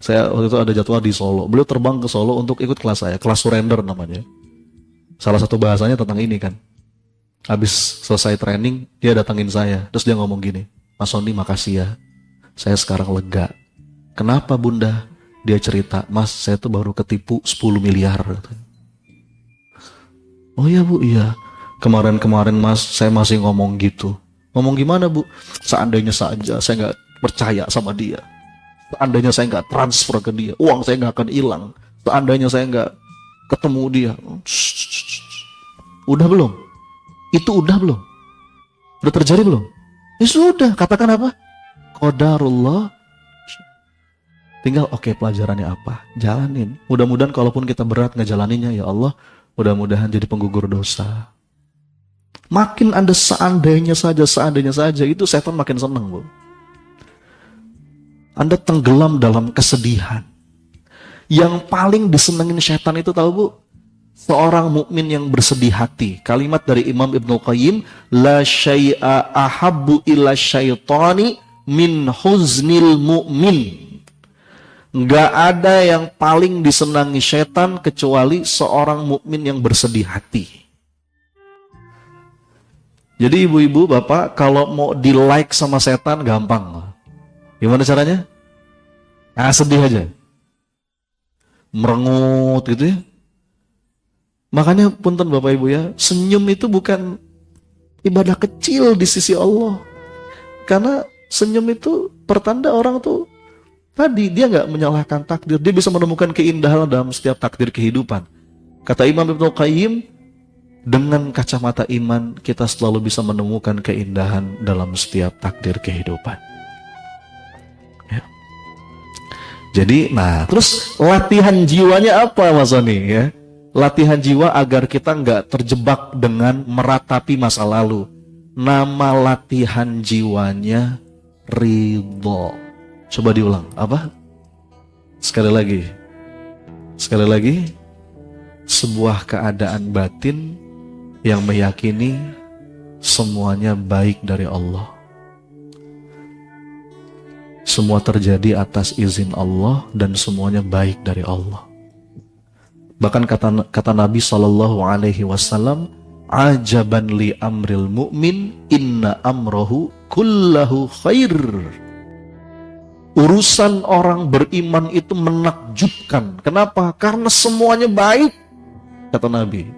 Saya waktu itu ada jadwal di Solo. Beliau terbang ke Solo untuk ikut kelas saya, kelas surrender namanya. Salah satu bahasanya tentang ini kan. Habis selesai training, dia datangin saya. Terus dia ngomong gini, Mas Sony makasih ya, saya sekarang lega. Kenapa Bunda? Dia cerita, Mas saya tuh baru ketipu 10 miliar. Oh iya Bu, iya. Kemarin-kemarin Mas saya masih ngomong gitu. Ngomong gimana Bu? Seandainya saja saya nggak percaya sama dia. Seandainya saya nggak transfer ke dia, uang saya nggak akan hilang. Seandainya saya nggak ketemu dia. Udah belum? Itu udah belum? Udah terjadi belum? Ya sudah, katakan apa? Qadarullah. Tinggal oke, pelajarannya apa? Jalanin. Mudah-mudahan kalaupun kita berat ngejalaninnya, ya Allah, mudah-mudahan jadi penggugur dosa. Makin Anda seandainya saja, itu setan makin senang, Bu. Anda tenggelam dalam kesedihan. Yang paling disenengin setan itu tahu, Bu? Seorang mukmin yang bersedih hati. Kalimat dari Imam Ibnu Qayyim, la syai'a ahabbu ila syaitani min huznil mu'min. Nggak ada yang paling disenangi setan kecuali seorang mukmin yang bersedih hati. Jadi ibu-ibu, bapak, kalau mau di like sama setan gampang. Gimana caranya? Sedih aja, merengut gitu ya. Makanya punten bapak ibu ya, senyum itu bukan ibadah kecil di sisi Allah. Karena senyum itu pertanda orang tuh tadi dia nggak menyalahkan takdir, dia bisa menemukan keindahan dalam setiap takdir kehidupan. Kata Imam Ibnu Qayyim, dengan kacamata iman kita selalu bisa menemukan keindahan dalam setiap takdir kehidupan. Ya. Jadi, terus latihan jiwanya apa, Mas Sony? Ya, latihan jiwa agar kita nggak terjebak dengan meratapi masa lalu. Nama latihan jiwanya ridho. Coba diulang, apa? Sekali lagi, sebuah keadaan batin yang meyakini semuanya baik dari Allah. Semua terjadi atas izin Allah dan semuanya baik dari Allah. Bahkan kata Nabi SAW, ajaban li amril mu'min, inna amrohu kullahu khair. Urusan orang beriman itu menakjubkan. Kenapa? Karena semuanya baik, kata Nabi.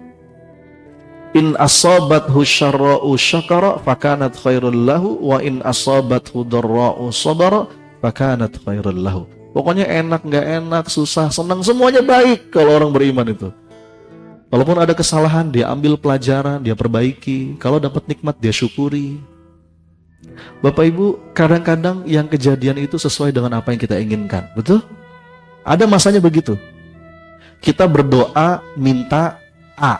In asabathu syarra'u syakara fakanat khairul lahu wa in asabathu darra'u sabara fakanat khairul lahu. Pokoknya enak nggak enak, susah, senang, semuanya baik kalau orang beriman itu. Walaupun ada kesalahan, dia ambil pelajaran, dia perbaiki. Kalau dapat nikmat, dia syukuri. Bapak Ibu, kadang-kadang yang kejadian itu sesuai dengan apa yang kita inginkan. Betul? Ada masanya begitu. Kita berdoa, minta A.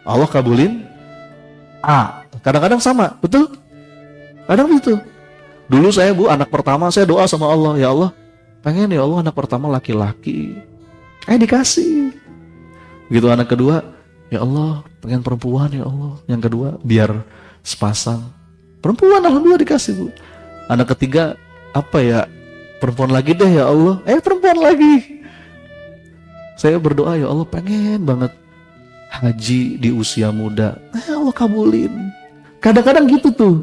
Allah kabulin A. Kadang-kadang sama, betul? Kadang begitu. Dulu saya, Bu, anak pertama, saya doa sama Allah. Ya Allah, pengen ya Allah anak pertama laki-laki. Dikasih. Begitu anak kedua, ya Allah, pengen perempuan ya Allah. Yang kedua, biar sepasang. Perempuan, alhamdulillah dikasih, Bu. Anak ketiga, apa ya, perempuan lagi deh ya Allah. Perempuan lagi. Saya berdoa, ya Allah, pengen banget haji di usia muda. Allah kabulin. Kadang-kadang gitu tuh.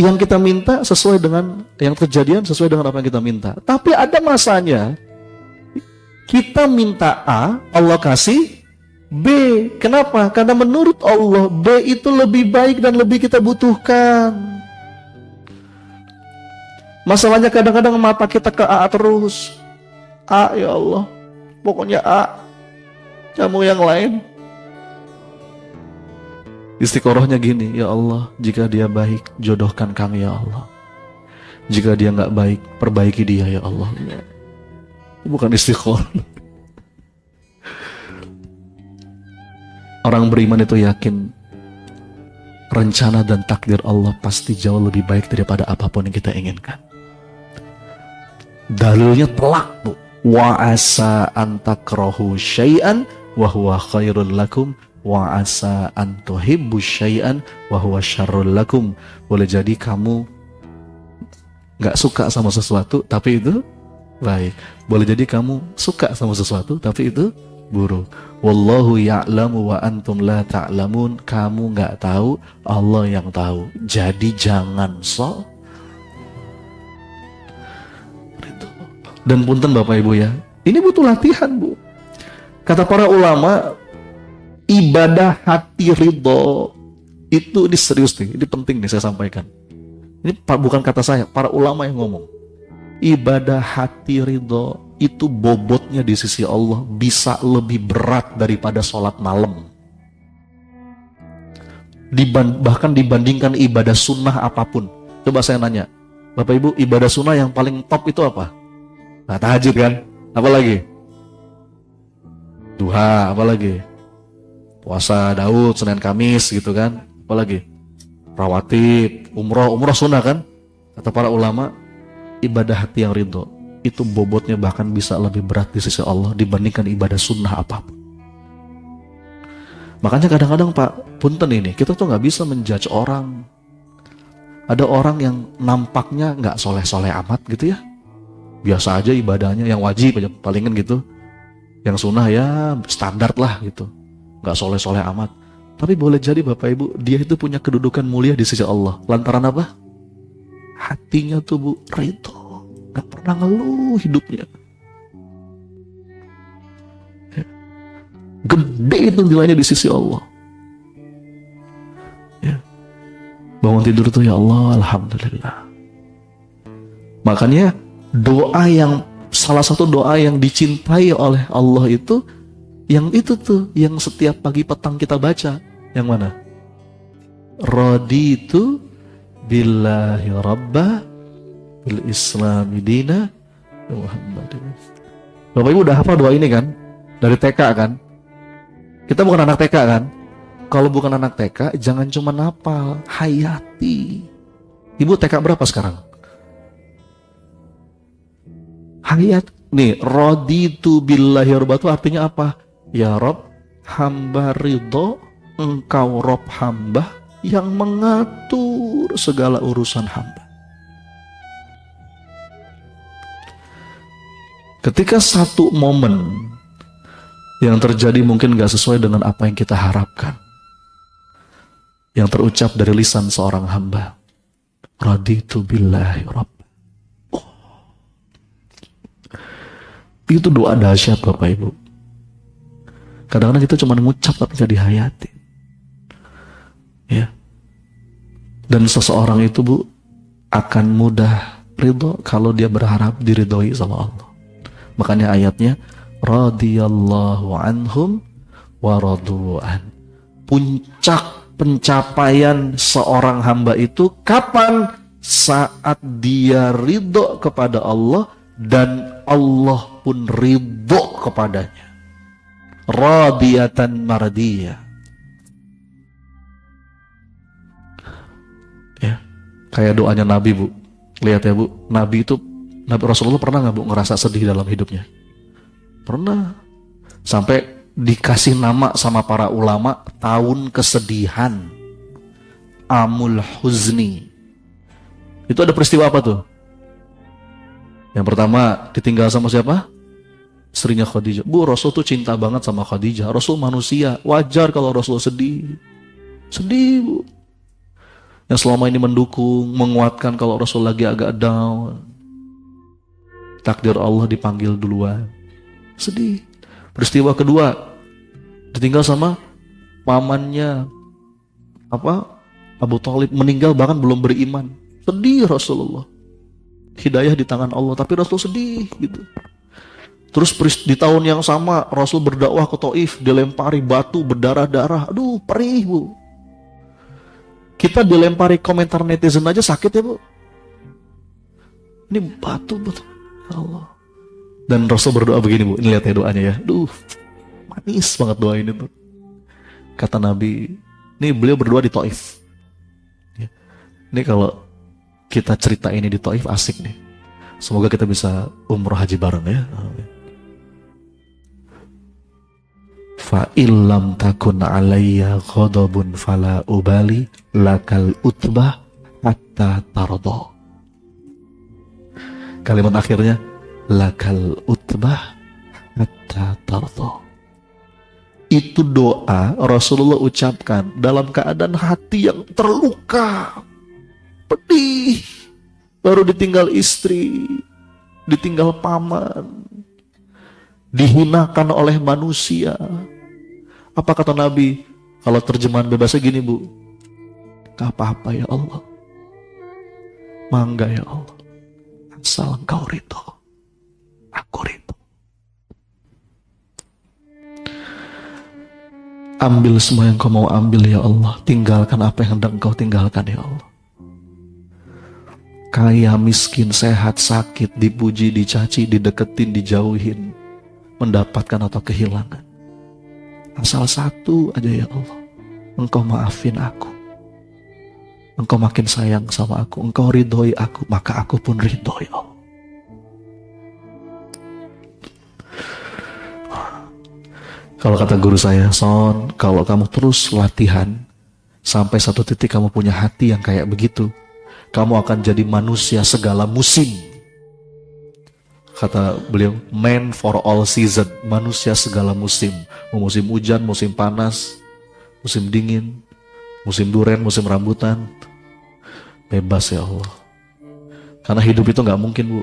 Yang kita minta sesuai dengan, yang kejadian sesuai dengan apa yang kita minta. Tapi ada masanya, kita minta A, Allah kasih B. Kenapa? Karena menurut Allah B itu lebih baik dan lebih kita butuhkan. Masalahnya kadang-kadang mata kita ke A terus. A ya Allah, pokoknya A. Kamu yang lain. Istiqorohnya gini, ya Allah, jika dia baik, jodohkan kami ya Allah. Jika dia nggak baik, perbaiki dia ya Allah. Bukan istiqoroh. Orang beriman itu yakin rencana dan takdir Allah pasti jauh lebih baik daripada apapun yang kita inginkan. Dalilnya telak, Bu. Wa asa an takrahu syai'an wa huwa khairul lakum wa asa an tuhibbu syai'an wa huwa syarrul lakum. Boleh jadi kamu gak suka sama sesuatu tapi itu baik. Boleh jadi kamu suka sama sesuatu tapi itu buruk. Wallahu ya'lamu wa antum la ta'lamun. Kamu gak tahu, Allah yang tahu. Jadi jangan sok. Dan punten Bapak Ibu ya, ini butuh latihan, Bu. Kata para ulama, ibadah hati ridho itu, ini serius nih, ini penting nih saya sampaikan. Ini bukan kata saya, para ulama yang ngomong. Ibadah hati ridho itu bobotnya di sisi Allah bisa lebih berat daripada sholat malam. Bahkan dibandingkan ibadah sunnah apapun. Coba saya nanya, Bapak Ibu, ibadah sunnah yang paling top itu apa? Nah, tahajud kan? Apa lagi? Duha, apa lagi? Puasa Daud, Senin Kamis gitu kan? Apa lagi? Rawatib, umroh sunnah kan? Kata para ulama, ibadah hati yang ridho itu bobotnya bahkan bisa lebih berat di sisi Allah dibandingkan ibadah sunnah apapun. Makanya kadang-kadang Pak, punten ini, kita tuh nggak bisa menjudge orang. Ada orang yang nampaknya nggak soleh-soleh amat gitu ya, biasa aja ibadahnya, yang wajib aja palingan gitu, yang sunnah ya standar lah gitu, nggak soleh-soleh amat. Tapi boleh jadi Bapak Ibu, dia itu punya kedudukan mulia di sisi Allah. Lantaran apa? Hatinya tuh, Bu, ridho. Gak pernah ngeluh hidupnya. Gede itu nilainya di sisi Allah. Ya. Bangun tidur tuh, ya Allah, alhamdulillah. Makanya salah satu doa yang dicintai oleh Allah itu, yang itu tuh, yang setiap pagi petang kita baca. Yang mana? Raditu billahi rabba bil islami dina Muhammadin. Bapak Ibu udah hafal doa ini kan? Dari TK kan? Kita bukan anak TK kan? Kalau bukan anak TK, jangan cuma hafal, hayati. Ibu TK berapa sekarang? Hayat. Nih, raditu billahi rabba itu artinya apa? Ya Rob, hamba ridho, engkau Rob hamba yang mengatur segala urusan hamba. Ketika satu momen yang terjadi mungkin gak sesuai dengan apa yang kita harapkan, yang terucap dari lisan seorang hamba, raditu billahi rabb. Itu doa dahsyat Bapak Ibu. Kadang-kadang kita cuma ngucap tapi gak dihayati. Ya. Dan seseorang itu Bu akan mudah ridho kalau dia berharap diridhoi sama Allah. Makanya ayatnya radhiyallahu anhum wa radu'an. Puncak pencapaian seorang hamba itu kapan? Saat dia ridho kepada Allah dan Allah pun ridho kepadanya. Radiyatan mardiyah. Ya, kayak doanya Nabi Bu. Lihat ya Bu, Nabi Rasulullah pernah nggak Bu ngerasa sedih dalam hidupnya? Pernah. Sampai dikasih nama sama para ulama tahun kesedihan, Amul Huzni. Itu ada peristiwa apa tuh? Yang pertama ditinggal sama siapa? Istrinya Khadijah. Bu, Rasul tuh cinta banget sama Khadijah. Rasul manusia, wajar kalau Rasul sedih. Sedih Bu. Yang selama ini mendukung, menguatkan kalau Rasul lagi agak down. Takdir Allah dipanggil duluan. Sedih. Peristiwa kedua, ditinggal sama pamannya Abu Thalib, meninggal bahkan belum beriman. Sedih Rasulullah. Hidayah di tangan Allah, tapi Rasul sedih gitu. Terus di tahun yang sama Rasul berdakwah ke Taif, dilempari batu berdarah-darah. Aduh, perih Bu. Kita dilempari komentar netizen aja sakit ya Bu. Ini batu betul. Ya Allah. Dan Rasul berdoa begini Bu. Ini lihat ya doanya ya. Duh, manis banget doa ini tuh. Kata Nabi, ini beliau berdoa di Taif. Ya. Ini kalau kita cerita ini di Taif asik nih. Semoga kita bisa umroh haji bareng ya. Fa illam takun alayya ghadabun fala ubali lakal utbah hatta tardo. Kalimat akhirnya lakal utbah hatta tardo. Itu doa Rasulullah ucapkan dalam keadaan hati yang terluka, pedih, baru ditinggal istri, ditinggal paman, dihinakan oleh manusia. Apa kata Nabi? Kalau terjemahan bebasnya gini Bu, gak apa-apa ya Allah, mangga ya Allah, asal Engkau ridho, aku ridho. Ambil semua yang Kau mau ambil ya Allah, tinggalkan apa yang hendak Engkau tinggalkan ya Allah. Kaya, miskin, sehat, sakit, dipuji, dicaci, dideketin, dijauhin, mendapatkan atau kehilangan, asal satu aja ya Allah, Engkau maafin aku, Engkau makin sayang sama aku, Engkau ridhoi aku, maka aku pun ridho ya Allah. Kalau kata guru saya, Son, kalau kamu terus latihan sampai satu titik kamu punya hati yang kayak begitu, kamu akan jadi manusia segala musim. Kata beliau, man for all season, manusia segala musim. Mau musim hujan, musim panas, musim dingin, musim duren, musim rambutan. Bebas ya Allah. Karena hidup itu gak mungkin Bu,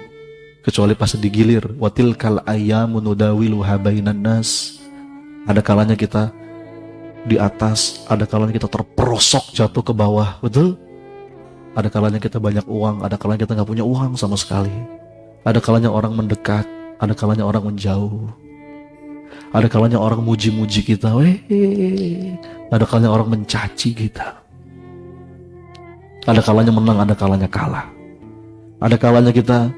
kecuali pas digilir. Watil kal ayyamu nudawiluha bainan nas. Ada kalanya kita di atas, ada kalanya kita terperosok jatuh ke bawah, betul? Ada kalanya kita banyak uang, ada kalanya kita gak punya uang sama sekali. Ada kalanya orang mendekat, ada kalanya orang menjauh. Ada kalanya orang muji-muji kita, ada kalanya orang mencaci kita. Ada kalanya menang, ada kalanya kalah. Ada kalanya kita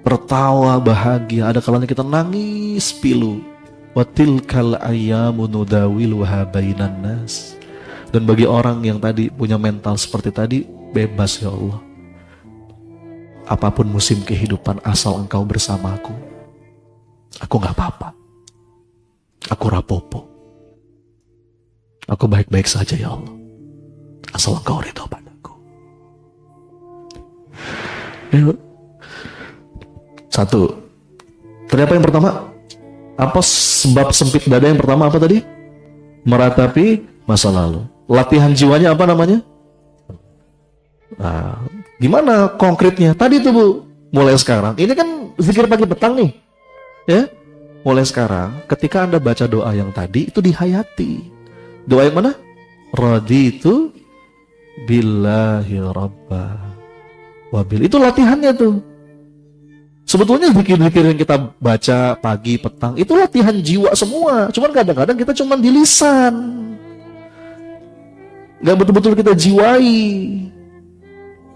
tertawa bahagia, ada kalanya kita nangis pilu. Wa tilkal ayyamu nudawiluha bainan nas. Dan bagi orang yang tadi punya mental seperti tadi, bebas ya Allah. Apapun musim kehidupan, asal Engkau bersamaku, aku gak apa-apa. Aku rapopo. Aku baik-baik saja ya Allah, asal Engkau ridho padaku. Satu. Tadi apa yang pertama? Apa sebab sempit dada yang pertama apa tadi? Meratapi masa lalu. Latihan jiwanya apa namanya? Nah, gimana konkretnya? Tadi tuh Bu, mulai sekarang. Ini kan zikir pagi petang nih. Ya, mulai sekarang ketika Anda baca doa yang tadi itu dihayati. Doa yang mana? Raditu billahi rabba wabil. Itu latihannya tuh. Sebetulnya zikir-zikir yang kita baca pagi, petang itu latihan jiwa semua. Cuman kadang-kadang kita cuman di lisan, nggak betul-betul kita jiwai.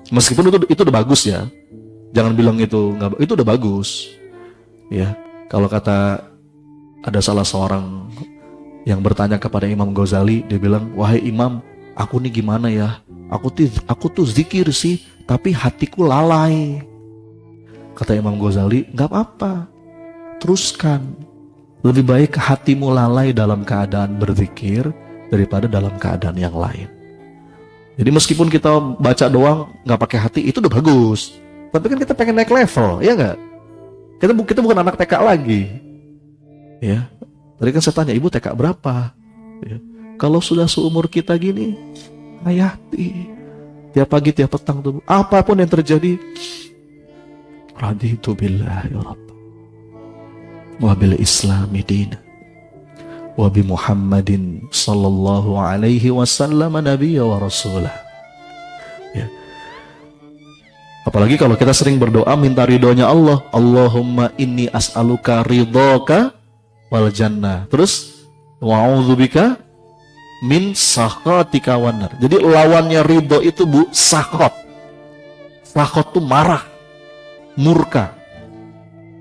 Meskipun itu udah bagus ya. Jangan bilang itu nggak, itu udah bagus. Ya, kalau kata ada salah seorang yang bertanya kepada Imam Ghazali, dia bilang, wahai Imam, aku nih gimana ya? Aku tuh zikir sih, tapi hatiku lalai. Kata Imam Ghazali, nggak apa-apa, teruskan. Lebih baik hatimu lalai dalam keadaan berzikir daripada dalam keadaan yang lain. Jadi meskipun kita baca doang nggak pakai hati, itu udah bagus. Tapi kan kita pengen naik level, ya nggak? Kita bukan anak TK lagi, ya. Tadi kan saya tanya, ibu TK berapa? Ya. Kalau sudah seumur kita gini, hayati. Tiap pagi, tiap petang tuh, apapun yang terjadi, raditu billahi rabb wa bil islami dina wa bi Muhammadin sallallahu alaihi wasallam nabiyya wa rasulah. Ya. Apalagi kalau kita sering berdoa minta ridhonya Allah. Allahumma inni as'aluka ridhoka wal jannah. Terus wa'udzubika min sakhatika wan nar. Jadi lawannya ridho itu Bu, sakhot. Sakhot tuh marah, murka.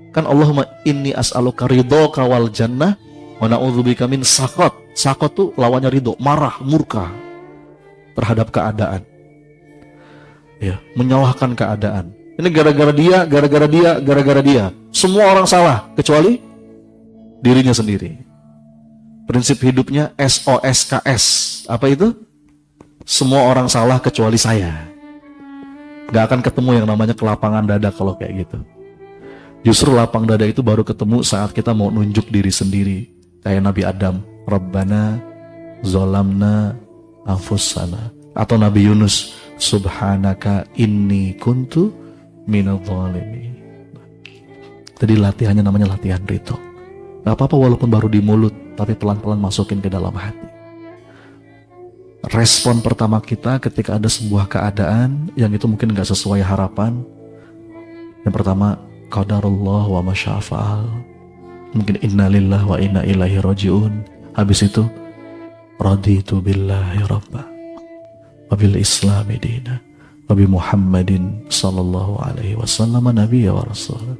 Kan Allahumma inni as'aluka ridhoka wal jannah wa na'udzubika min sakhot. Sakhot tuh lawannya ridho, marah, murka terhadap keadaan. Ya, menyalahkan keadaan. Ini gara-gara dia, gara-gara dia, gara-gara dia. Semua orang salah kecuali dirinya sendiri. Prinsip hidupnya SOSKS. Apa itu? Semua orang salah kecuali saya. Gak akan ketemu yang namanya kelapangan dada kalau kayak gitu. Justru lapang dada itu baru ketemu saat kita mau nunjuk diri sendiri. Kayak Nabi Adam, Rabbana zolamna anfusana. Atau Nabi Yunus, Subhanaka inni kuntu minadh-dhalimin. Tadi latihannya namanya latihan ridho. Gak apa-apa walaupun baru di mulut, tapi pelan-pelan masukin ke dalam hati. Respon pertama kita ketika ada sebuah keadaan yang itu mungkin gak sesuai harapan. Yang pertama, qadarullah wa masya'afa'al. Mungkin innalillah wa inna ilaihi raji'un. Habis itu, raditu billahi rabba wa bil islami dina wa bi Muhammadin sallallahu alaihi wasallam nabiyya wa rasul.